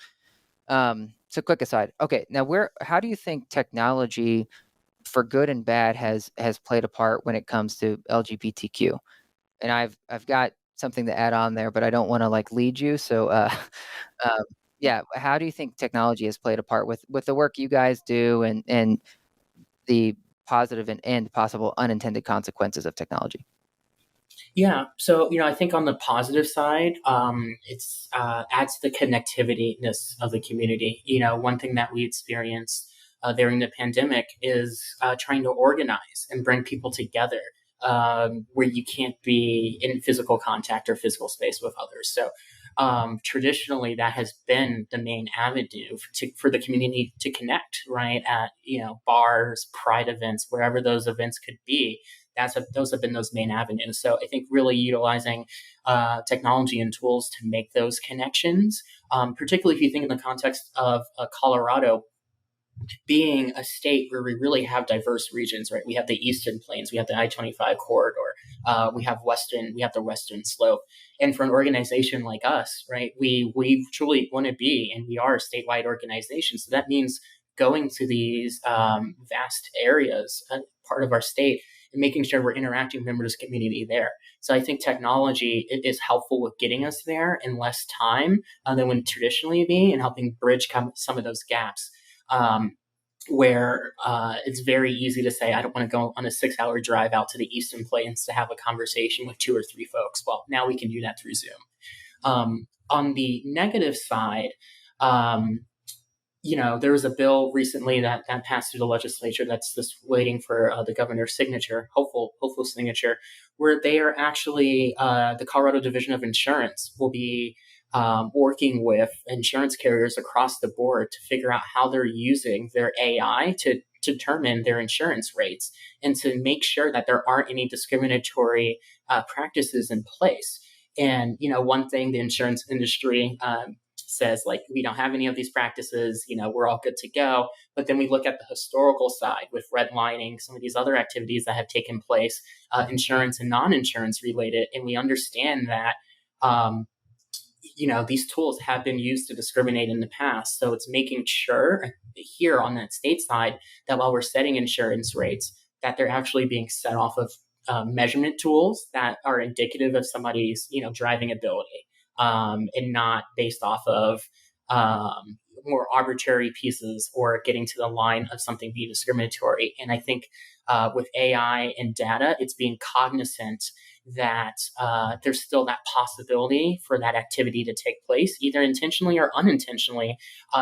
So quick aside. Okay, now how do you think technology, for good and bad, has played a part when it comes to LGBTQ? And I've got something to add on there, but I don't want to like lead you. So yeah, how do you think technology has played a part with the work you guys do and the positive and possible unintended consequences of technology? Yeah. So, I think on the positive side, it's adds to the connectivityness of the community. One thing that we experienced during the pandemic is trying to organize and bring people together where you can't be in physical contact or physical space with others. So, traditionally, that has been the main avenue for the community to connect, right? At bars, pride events, wherever those events could be. Those have been those main avenues. So I think really utilizing technology and tools to make those connections, particularly if you think in the context of Colorado being a state where we really have diverse regions, right? We have the Eastern Plains, we have the I-25 corridor, we have the Western Slope. And for an organization like us, right, we truly want to be, and we are a statewide organization. So that means going to these vast areas, part of our state, and making sure we're interacting with members of the community there. So I think technology is helpful with getting us there in less time than would traditionally be, and helping bridge some of those gaps. Where it's very easy to say, I don't want to go on a 6-hour drive out to the Eastern Plains to have a conversation with 2 or 3 folks. Well, now we can do that through Zoom. On the negative side, there was a bill recently that passed through the legislature that's just waiting for the governor's signature, hopeful signature, where they are actually, the Colorado Division of Insurance will be working with insurance carriers across the board to figure out how they're using their AI to determine their insurance rates and to make sure that there aren't any discriminatory practices in place. And, one thing the insurance industry says, like, we don't have any of these practices, we're all good to go. But then we look at the historical side with redlining, some of these other activities that have taken place, insurance and non-insurance related. And we understand that, these tools have been used to discriminate in the past. So it's making sure here on that state side that while we're setting insurance rates, that they're actually being set off of measurement tools that are indicative of somebody's, driving ability, and not based off of more arbitrary pieces or getting to the line of something being discriminatory. And I think with AI and data, it's being cognizant that there's still that possibility for that activity to take place, either intentionally or unintentionally,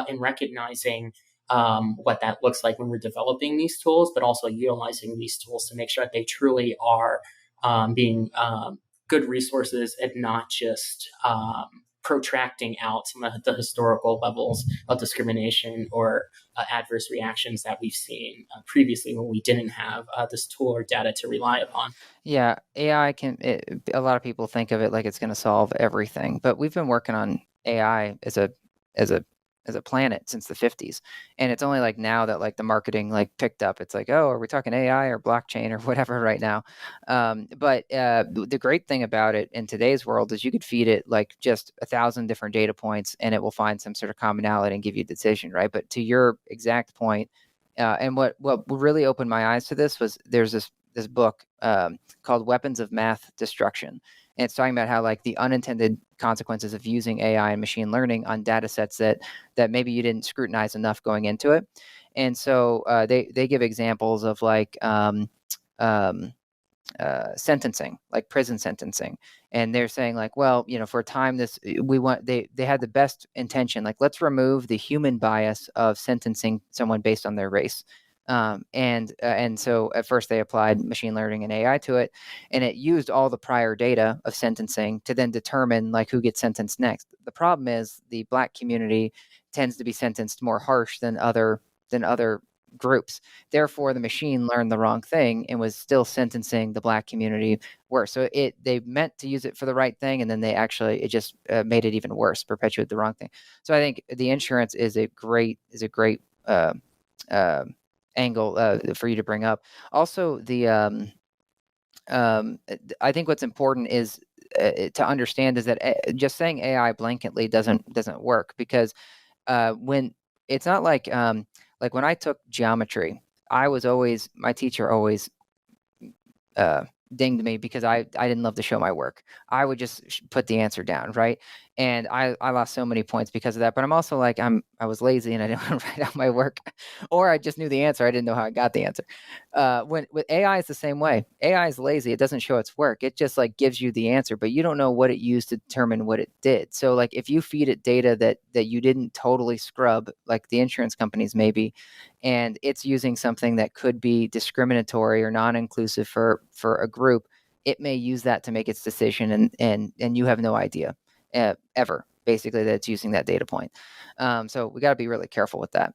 in recognizing what that looks like when we're developing these tools, but also utilizing these tools to make sure that they truly are being good resources and not just protracting out some of the historical levels of discrimination or adverse reactions that we've seen previously when we didn't have this tool or data to rely upon. Yeah, AI a lot of people think of it like it's going to solve everything, but we've been working on AI as a planet since the 50s. And it's only like now that like the marketing like picked up. It's like, oh, are we talking AI or blockchain or whatever right now? But the great thing about it in today's world is you could feed it like just 1,000 different data points and it will find some sort of commonality and give you a decision, right? But to your exact point, and what really opened my eyes to this was there's this book called Weapons of Math Destruction. And it's talking about how like the unintended consequences of using AI and machine learning on data sets that maybe you didn't scrutinize enough going into it. And so they give examples of like sentencing, like prison sentencing. And they're saying like, well, for a time they had the best intention, like let's remove the human bias of sentencing someone based on their race. And so at first they applied machine learning and AI to it, and it used all the prior data of sentencing to then determine like who gets sentenced next. The problem is the Black community tends to be sentenced more harsh than other groups. Therefore, the machine learned the wrong thing and was still sentencing the Black community worse. So they meant to use it for the right thing, and then it just made it even worse, perpetuated the wrong thing. So I think the insurance is a great angle for you to bring up. Also, I think what's important is to understand is that just saying AI blanketly doesn't work, because when it's not like when I took geometry, my teacher always dinged me because I didn't love to show my work. I would just put the answer down, right? And I lost so many points because of that. But I'm also like I was lazy and I didn't want to write out my work, or I just knew the answer. I didn't know how I got the answer. With AI, it's the same way. AI is lazy. It doesn't show its work. It just like gives you the answer, but you don't know what it used to determine what it did. So like if you feed it data that you didn't totally scrub, like the insurance companies maybe, and it's using something that could be discriminatory or non-inclusive for a group, it may use that to make its decision, and you have no idea ever, basically, that it's using that data point. So we got to be really careful with that.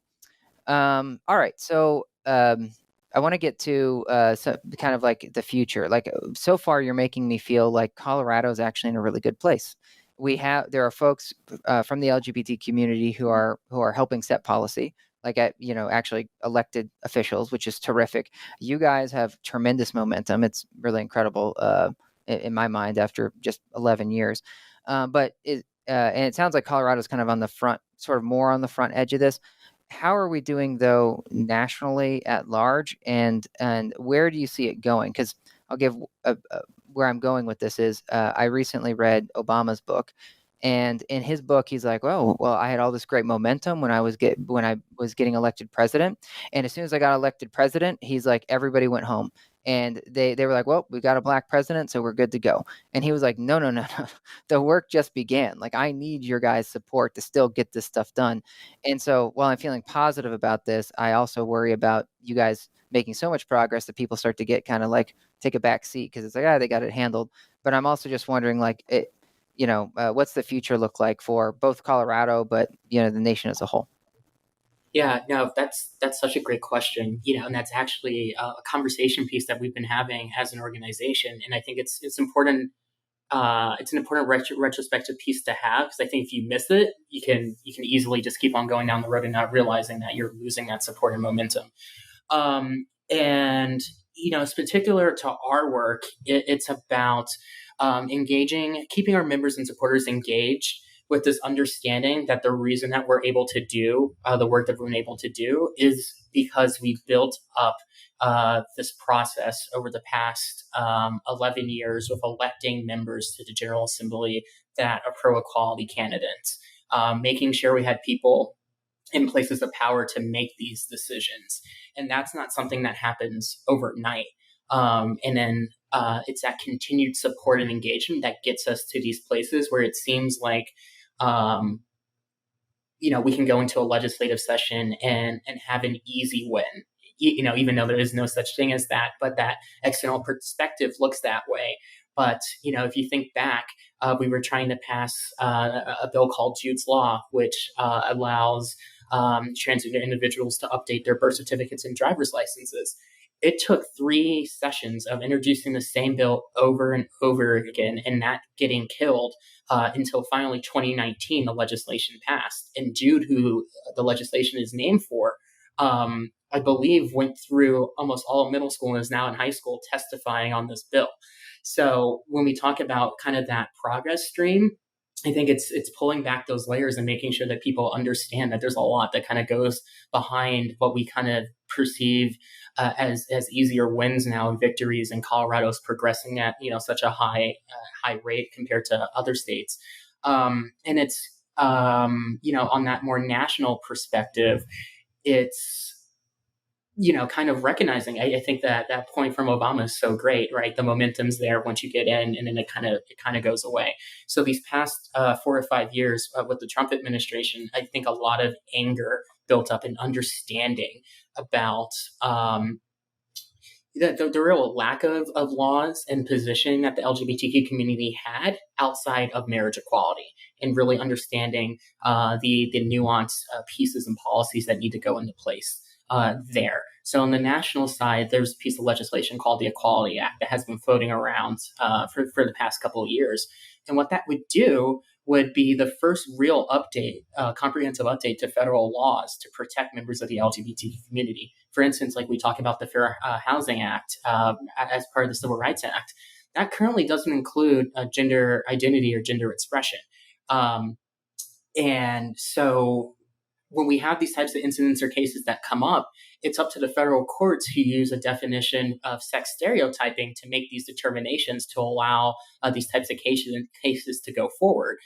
All right, so I want to get to kind of like the future. Like so far, you're making me feel like Colorado is actually in a really good place. There are folks from the LGBT community who are helping set policy, like actually elected officials, which is terrific. You guys have tremendous momentum. It's really incredible in my mind after just 11 years. And it sounds like Colorado's kind of on the front, sort of more on the front edge of this. How are we doing though nationally at large, and where do you see it going? Because I'll give where I'm going with this is I recently read Obama's book. And in his book, he's like, "Oh, well, I had all this great momentum when I was getting elected president, and as soon as I got elected president, he's like, everybody went home, and they were like, well, we got a Black president, so we're good to go." And he was like, "No, no, no, no, the work just began. Like, I need your guys' support to still get this stuff done." And so, while I'm feeling positive about this, I also worry about you guys making so much progress that people start to get kind of like take a back seat because it's like, they got it handled. But I'm also just wondering, like, what's the future look like for both Colorado, but the nation as a whole? Yeah, no, that's such a great question, and that's actually a conversation piece that we've been having as an organization, and I think it's important. It's an important retrospective piece to have, because I think if you miss it, you can easily just keep on going down the road and not realizing that you're losing that support and momentum. And it's particular to our work. It's about keeping our members and supporters engaged with this understanding that the reason that we're able to do the work that we're able to do is because we built up this process over the past 11 years with electing members to the General Assembly that are pro-equality candidates, making sure we had people in places of power to make these decisions. And that's not something that happens overnight. And then it's that continued support and engagement that gets us to these places where it seems like, we can go into a legislative session and have an easy win, even though there is no such thing as that, but that external perspective looks that way. But, if you think back, we were trying to pass a bill called Jude's Law, which allows transgender individuals to update their birth certificates and driver's licenses. It took 3 sessions of introducing the same bill over and over again and not getting killed until finally 2019, the legislation passed. And Jude, who the legislation is named for, I believe went through almost all of middle school and is now in high school testifying on this bill. So when we talk about kind of that progress stream, I think it's pulling back those layers and making sure that people understand that there's a lot that kind of goes behind what we kind of perceive as easier wins now and victories, and Colorado's progressing at such a high rate compared to other states, and it's on that more national perspective, it's kind of recognizing. I think that point from Obama is so great, right? The momentum's there once you get in, and then it kind of goes away. So these past 4 or 5 years with the Trump administration, I think a lot of anger built up and understanding about the real lack of laws and position that the LGBTQ community had outside of marriage equality, and really understanding the nuanced pieces and policies that need to go into place there. So on the national side, there's a piece of legislation called the Equality Act that has been floating around for the past couple of years. And what that would do would be the first real update, comprehensive update to federal laws to protect members of the LGBTQ community. For instance, like we talk about the Fair Housing Act as part of the Civil Rights Act, that currently doesn't include gender identity or gender expression. And so when we have these types of incidents or cases that come up, it's up to the federal courts who use a definition of sex stereotyping to make these determinations to allow these types of cases to go forward.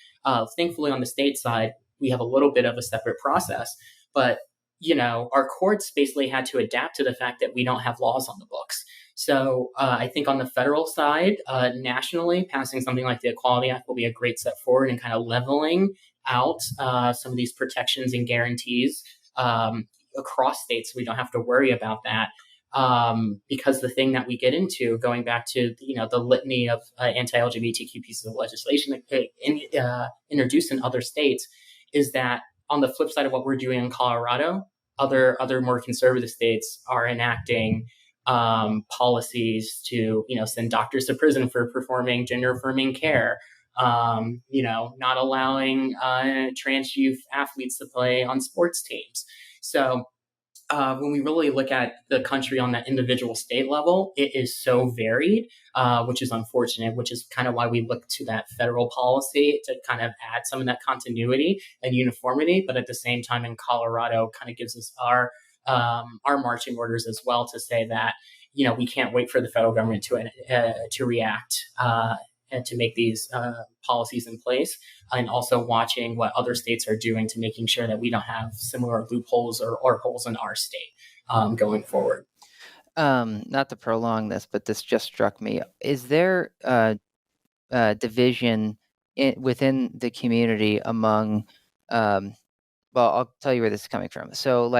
Thankfully, on the state side, we have a little bit of a separate process, but our courts basically had to adapt to the fact that we don't have laws on the books. So I think on the federal side, nationally, passing something like the Equality Act will be a great step forward in kind of leveling out some of these protections and guarantees across states. So we don't have to worry about that. Because the thing that we get into, going back to the litany of anti-LGBTQ pieces of legislation that introduced in other states, is that on the flip side of what we're doing in Colorado, other more conservative states are enacting policies to send doctors to prison for performing gender affirming care. Not allowing trans youth athletes to play on sports teams. So when we really look at the country on that individual state level, it is so varied, which is unfortunate, which is kind of why we look to that federal policy to kind of add some of that continuity and uniformity. But at the same time, in Colorado, kind of gives us our marching orders as well to say that, we can't wait for the federal government to react and to make these policies in place, and also watching what other states are doing to making sure that we don't have similar loopholes or holes in our state going forward. Not to prolong this, but this just struck me. Is there division within the community among well, I'll tell you where this is coming from. So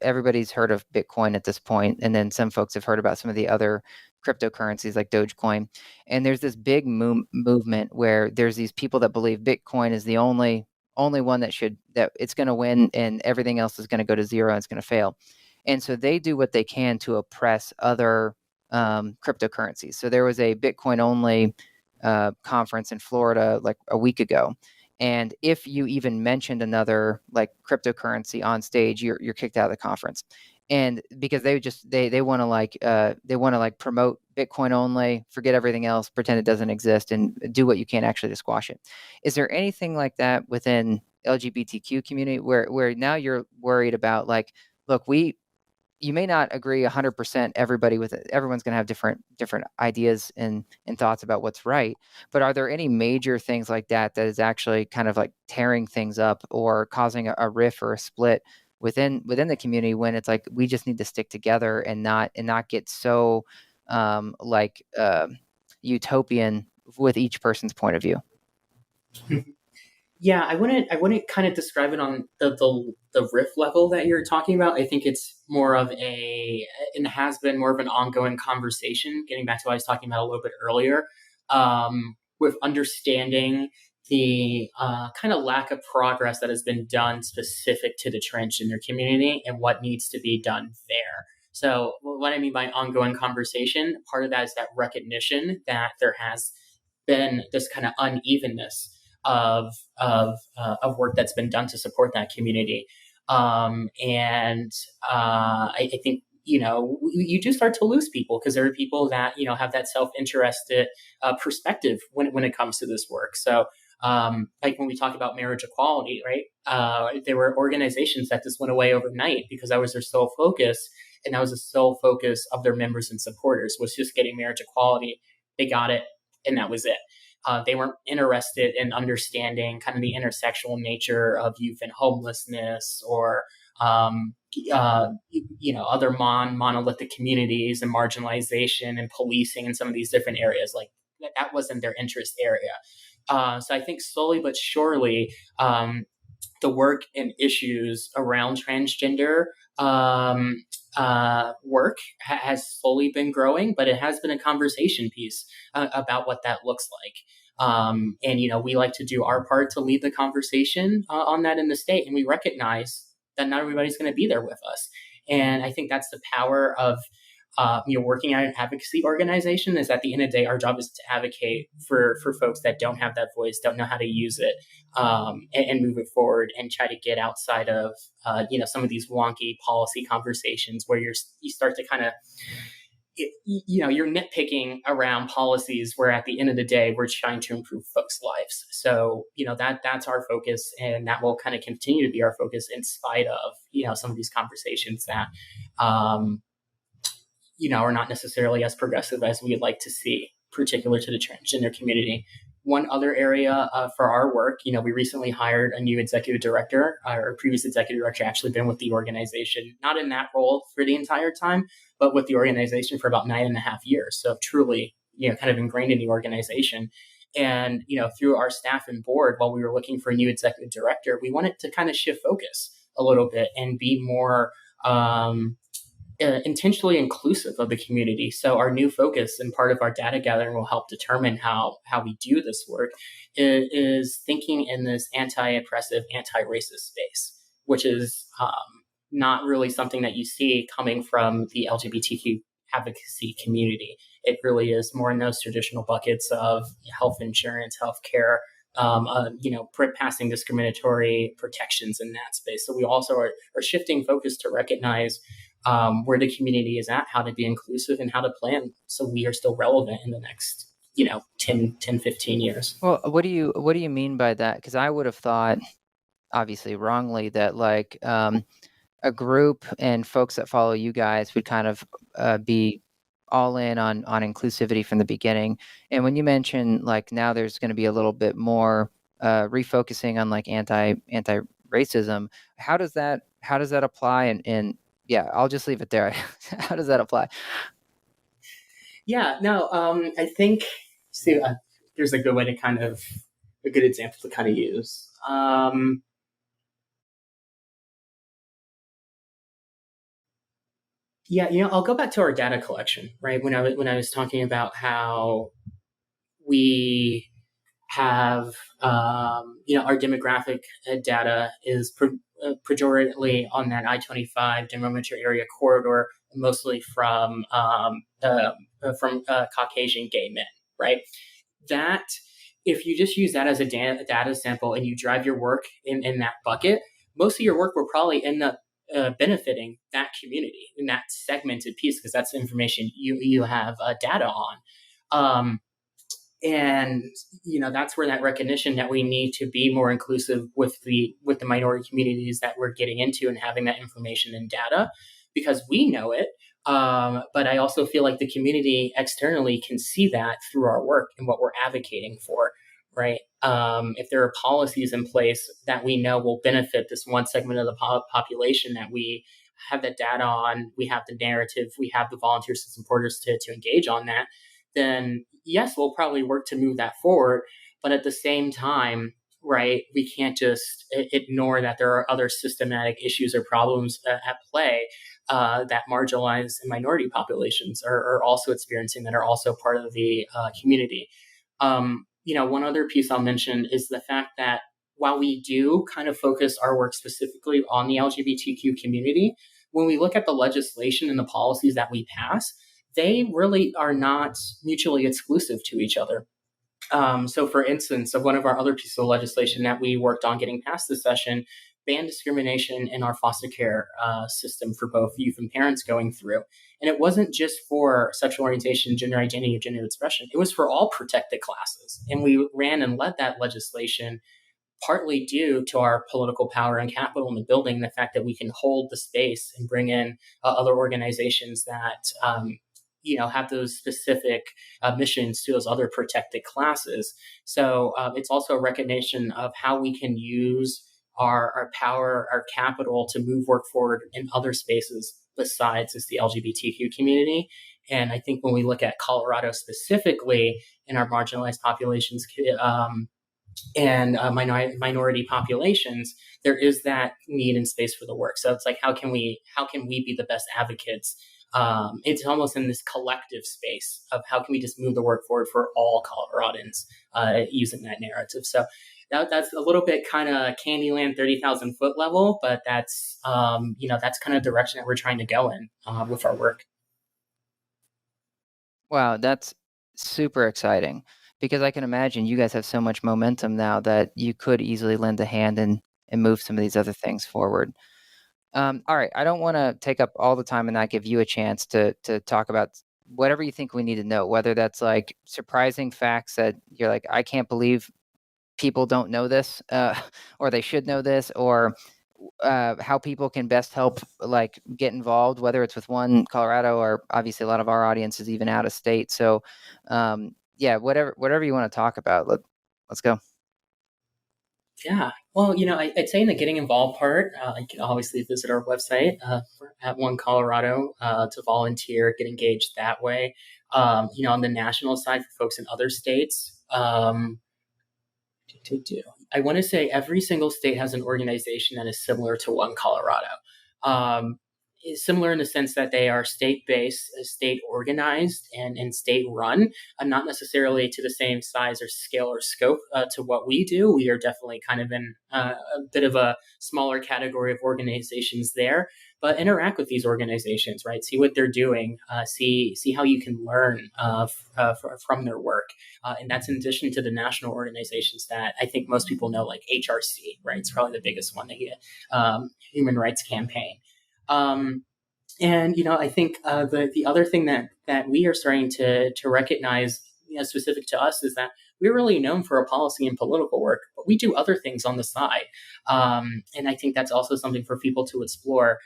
everybody's heard of Bitcoin at this point, and then some folks have heard about some of the other cryptocurrencies like Dogecoin. And there's this big movement where there's these people that believe Bitcoin is the only one that it's going to win, and everything else is going to go to zero and it's going to fail. And so they do what they can to oppress other cryptocurrencies. So there was a Bitcoin only conference in Florida like a week ago. And if you even mentioned another like cryptocurrency on stage, you're kicked out of the conference. And because they want to promote Bitcoin only, forget everything else, pretend it doesn't exist, and do what you can actually to squash it. Is there anything like that within LGBTQ community where now you're worried about like, look, you may not agree 100% everybody with it. Everyone's going to have different ideas and thoughts about what's right. But are there any major things like that is actually kind of like tearing things up or causing a rift or a split within the community, when it's like we just need to stick together and not get so utopian with each person's point of view? Yeah, I wouldn't kind of describe it on the riff level that you're talking about. I think it's more of and has been more of an ongoing conversation, getting back to what I was talking about a little bit earlier, with understanding the kind of lack of progress that has been done specific to the transgender community and what needs to be done there. So what I mean by ongoing conversation, part of that is that recognition that there has been this kind of unevenness of work that's been done to support that community. I think, you do start to lose people because there are people that, have that self-interested perspective when it comes to this work. So like when we talk about marriage equality, right? There were organizations that just went away overnight because that was their sole focus. And that was the sole focus of their members and supporters, was just getting marriage equality. They got it, and that was it. They weren't interested in understanding kind of the intersectional nature of youth and homelessness, or other monolithic communities and marginalization and policing in some of these different areas. Like that wasn't their interest area. So I think slowly but surely, the work and issues around transgender work has slowly been growing, but it has been a conversation piece about what that looks like. We like to do our part to lead the conversation on that in the state. And we recognize that not everybody's going to be there with us. And I think that's the power of working at an advocacy organization, is at the end of the day, our job is to advocate for folks that don't have that voice, don't know how to use it, and move it forward and try to get outside of, some of these wonky policy conversations where you start to kind of, you're nitpicking around policies where at the end of the day, we're trying to improve folks' lives. So, that's our focus, and that will kind of continue to be our focus in spite of, some of these conversations that, are not necessarily as progressive as we'd like to see, particular to the transgender community. One other area for our work, we recently hired a new executive director. Our previous executive director actually been with the organization, not in that role for the entire time, but with the organization for about 9.5 years. So truly, kind of ingrained in the organization. And, through our staff and board, while we were looking for a new executive director, we wanted to kind of shift focus a little bit and be more intentionally inclusive of the community. So our new focus and part of our data gathering will help determine how we do this work is thinking in this anti-oppressive, anti-racist space, which is not really something that you see coming from the LGBTQ advocacy community. It really is more in those traditional buckets of health insurance, healthcare, passing discriminatory protections in that space. So we also are shifting focus to recognize where the community is at, how to be inclusive, and how to plan so we are still relevant in the next 10, 15 years. Well, what do you mean by that? Because I would have thought, obviously wrongly, that like a group and folks that follow you guys would kind of be all in on inclusivity from the beginning. And when you mention like now there's going to be a little bit more refocusing on like anti-racism, how does that apply? And yeah, I'll just leave it there. How does that apply? Yeah, no, I think there's a good way to a good example to kind of use. Yeah, I'll go back to our data collection, right? When I was talking about how we have, our demographic data is pejoratively on that I-25 Denver metro area corridor, mostly from Caucasian gay men, right? That if you just use that as a data sample and you drive your work in that bucket, most of your work will probably end up benefiting that community in that segmented piece, because that's the information you have data on. And that's where that recognition that we need to be more inclusive with the minority communities that we're getting into and having that information and data, because we know it. But I also feel like the community externally can see that through our work and what we're advocating for, right? If there are policies in place that we know will benefit this one segment of the population that we have that data on, we have the narrative, we have the volunteers and supporters to engage on that, then yes, we'll probably work to move that forward. But at the same time, right, we can't just ignore that there are other systematic issues or problems at play that marginalized and minority populations are also experiencing, that are also part of the community. one other piece I'll mention is the fact that while we do kind of focus our work specifically on the LGBTQ community, when we look at the legislation and the policies that we pass, they really are not mutually exclusive to each other. So, for instance, of one of our other pieces of legislation that we worked on getting past this session, banned discrimination in our foster care system for both youth and parents going through. And it wasn't just for sexual orientation, gender identity, or gender expression. It was for all protected classes. And we ran and led that legislation partly due to our political power and capital in the building, the fact that we can hold the space and bring in other organizations that have those specific missions to those other protected classes. So it's also a recognition of how we can use our power, our capital to move work forward in other spaces besides just the LGBTQ community. And I think when we look at Colorado specifically in our marginalized populations and minority populations, there is that need and space for the work. So it's like, how can we be the best advocates? It's almost in this collective space of how can we just move the work forward for all Coloradans using that narrative. So that's a little bit kind of Candyland 30,000 foot level, but that's that's kind of direction that we're trying to go in with our work. Wow, that's super exciting, because I can imagine you guys have so much momentum now that you could easily lend a hand and move some of these other things forward. All right, I don't want to take up all the time and not give you a chance to talk about whatever you think we need to know, whether that's like surprising facts that you're like, I can't believe people don't know this, or they should know this, or how people can best help like get involved, whether it's with One Colorado or obviously a lot of our audience is even out of state. So yeah, whatever you want to talk about, let's go. Yeah. Well, I'd say in the getting involved part, you can obviously visit our website at One Colorado to volunteer, get engaged that way. On the national side for folks in other states, I want to say every single state has an organization that is similar to One Colorado. Similar in the sense that they are state-based, state organized, and state-run, not necessarily to the same size or scale or scope to what we do. We are definitely kind of in a bit of a smaller category of organizations there, but interact with these organizations, right? See what they're doing, see how you can learn from their work. And that's in addition to the national organizations that I think most people know, like HRC, right? It's probably the biggest one, the Human Rights Campaign. I think the other thing that we are starting to recognize, specific to us, is that we're really known for our policy and political work, but we do other things on the side. And I think that's also something for people to explore,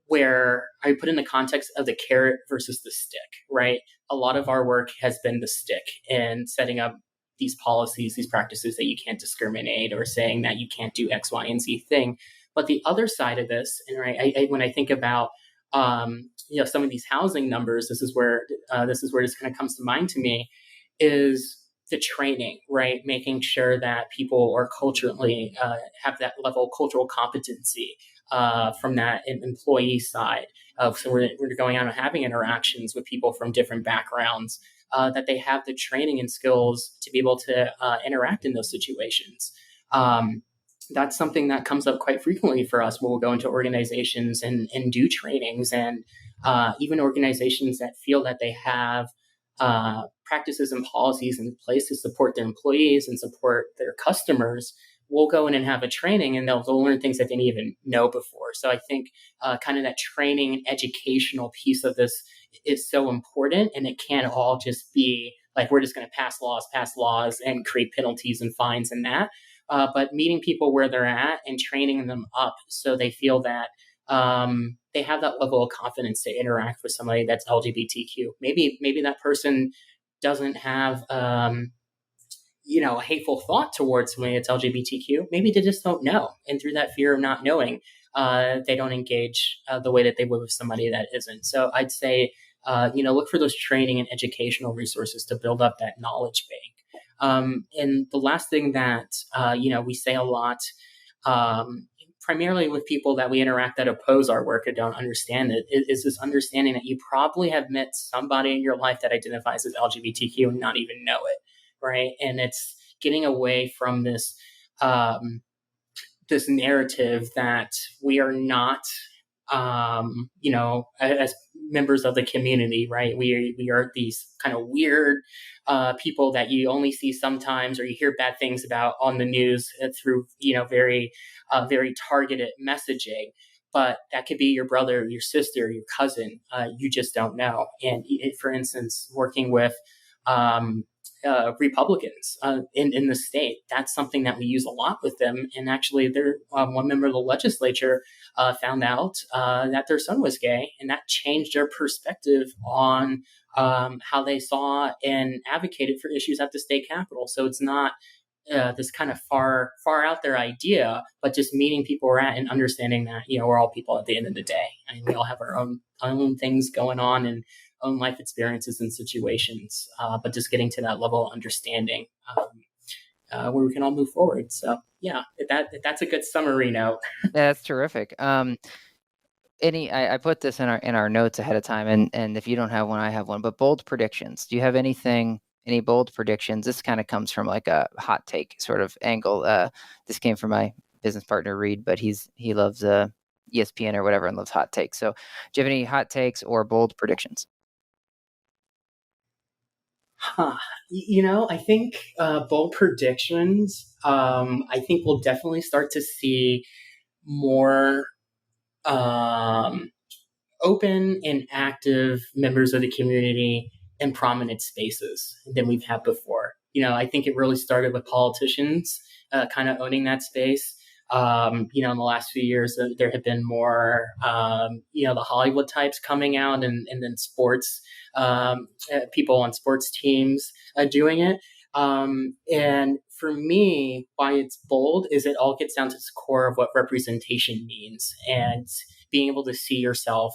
where I put in the context of the carrot versus the stick, right? A lot of our work has been the stick in setting up these policies, these practices that you can't discriminate, or saying that you can't do X, Y, and Z thing. But the other side of this, and right, when I think about some of these housing numbers, this is where this kind of comes to mind to me, is the training, right? Making sure that people are culturally have that level of cultural competency from that employee side. So we're going out and having interactions with people from different backgrounds, that they have the training and skills to be able to interact in those situations. That's something that comes up quite frequently for us when we'll go into organizations and do trainings, and even organizations that feel that they have practices and policies in place to support their employees and support their customers. We'll go in and have a training, and they'll learn things that they didn't even know before. So I think kind of that training and educational piece of this is so important, and it can't all just be like, we're just going to pass laws and create penalties and fines and that. But meeting people where they're at and training them up so they feel that they have that level of confidence to interact with somebody that's LGBTQ. Maybe that person doesn't have a hateful thought towards somebody that's LGBTQ. Maybe they just don't know, and through that fear of not knowing, they don't engage the way that they would with somebody that isn't. So I'd say look for those training and educational resources to build up that knowledge bank. And the last thing that, we say a lot, primarily with people that we interact that oppose our work or don't understand it, is this understanding that you probably have met somebody in your life that identifies as LGBTQ and not even know it. right? And it's getting away from this narrative that we are not, as members of the community, right? We are these kind of weird people that you only see sometimes, or you hear bad things about on the news through, very targeted messaging. But that could be your brother, your sister, your cousin. You just don't know. And for instance, working with Republicans in the state, that's something that we use a lot with them. And actually, one member of the legislature found out that their son was gay, and that changed their perspective on how they saw and advocated for issues at the state capitol. So it's not this kind of far out there idea, but just meeting people where we're at and understanding that, we're all people at the end of the day. I mean, we all have our own things going on and own life experiences and situations, but just getting to that level of understanding where we can all move forward. So yeah, that's a good summary note. Yeah, that's terrific. I put this in our notes ahead of time, and if you don't have one, I have one. But bold predictions. Do you have any bold predictions? This kind of comes from like a hot take sort of angle. This came from my business partner Reed, but he loves ESPN or whatever and loves hot takes. So, do you have any hot takes or bold predictions? I think bold predictions. I think we'll definitely start to see more open and active members of the community in prominent spaces than we've had before. I think it really started with politicians kind of owning that space. In the last few years, there have been more, the Hollywood types coming out, and then sports people on sports teams doing it. And for me, why it's bold is it all gets down to the core of what representation means, and being able to see yourself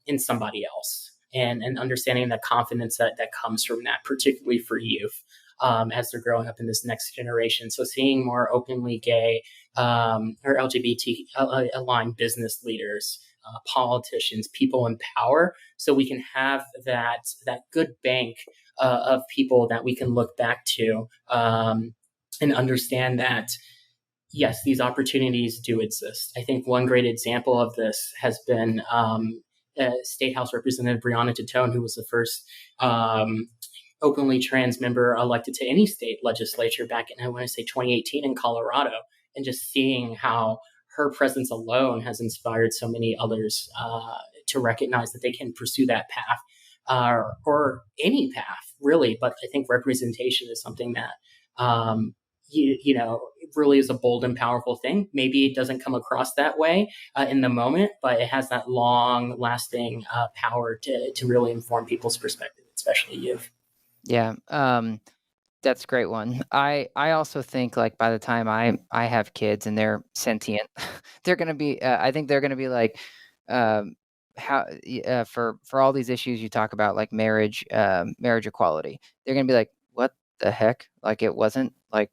in somebody else, and understanding the confidence that comes from that, particularly for youth. As they're growing up in this next generation. So seeing more openly gay or LGBT aligned business leaders, politicians, people in power, so we can have that good bank of people that we can look back to and understand that, yes, these opportunities do exist. I think one great example of this has been State House Representative Breonna Tattone, who was the first openly trans member elected to any state legislature back in, I want to say, 2018 in Colorado, and just seeing how her presence alone has inspired so many others to recognize that they can pursue that path or any path, really. But I think representation is something that, it really is a bold and powerful thing. Maybe it doesn't come across that way in the moment, but it has that long lasting power to really inform people's perspective, especially youth. Yeah, that's a great one. I also think like by the time I have kids and they're sentient, they're gonna be. I think they're gonna be like, how for all these issues you talk about, like marriage equality. They're gonna be like, what the heck? Like it wasn't like,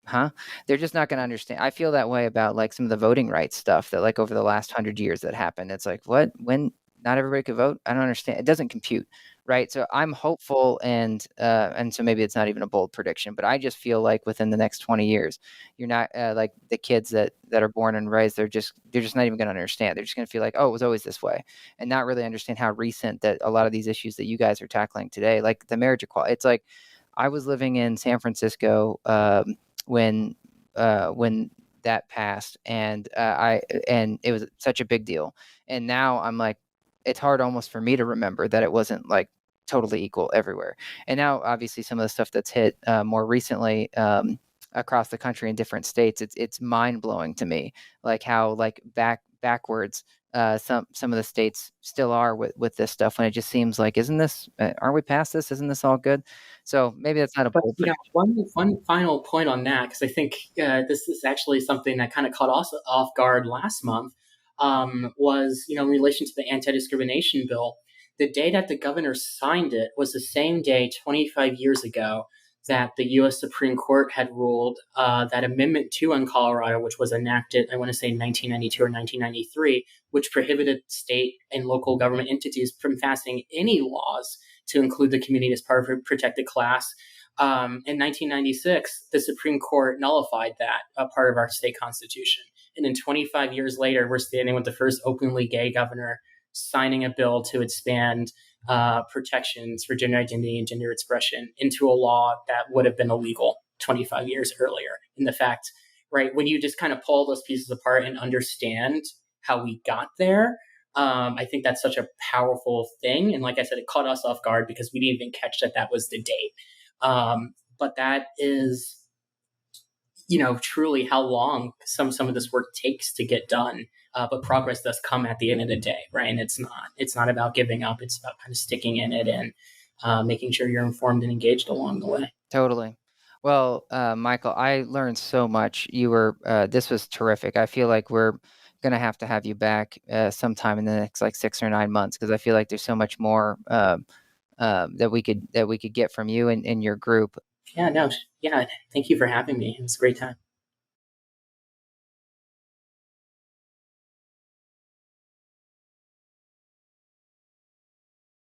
huh? They're just not gonna understand. I feel that way about like some of the voting rights stuff that like over the last 100 years that happened. It's like, what? When not everybody could vote? I don't understand. It doesn't compute. Right. So I'm hopeful, and so maybe it's not even a bold prediction, but I just feel like within the next 20 years, you're not like the kids that are born and raised, they're just not even going to understand. They're just going to feel like, oh, it was always this way, and not really understand how recent that a lot of these issues that you guys are tackling today, like the marriage equality. It's like I was living in San Francisco when that passed, and it was such a big deal. And now I'm like, it's hard almost for me to remember that it wasn't like totally equal everywhere. And now, obviously, some of the stuff that's hit more recently across the country in different states, it's mind blowing to me, like how like backwards some of the states still are with this stuff. When it just seems like, aren't we past this? Isn't this all good? So maybe that's not a bold prediction. One final point on that, because I think this is actually something that kind of caught us off guard last month. Was, in relation to the anti-discrimination bill. The day that the governor signed it was the same day 25 years ago that the U.S. Supreme Court had ruled that Amendment 2 in Colorado, which was enacted, I want to say 1992 or 1993, which prohibited state and local government entities from passing any laws to include the community as part of a protected class, In 1996, the Supreme Court nullified that part of our state constitution. And then 25 years later, we're standing with the first openly gay governor signing a bill to expand protections for gender identity and gender expression into a law that would have been illegal 25 years earlier. And the fact, right, when you just kind of pull those pieces apart and understand how we got there, I think that's such a powerful thing. And like I said, it caught us off guard because we didn't even catch that was the date. But that is, truly how long some of this work takes to get done. But progress does come at the end of the day, right? And it's not about giving up. It's about kind of sticking in it and making sure you're informed and engaged along the way. Totally. Well, Michael, I learned so much. This was terrific. I feel like we're going to have you back sometime in the next 6 or 9 months, because I feel like there's so much more that we could get from you and your group. Yeah, no. Yeah. Thank you for having me. It was a great time.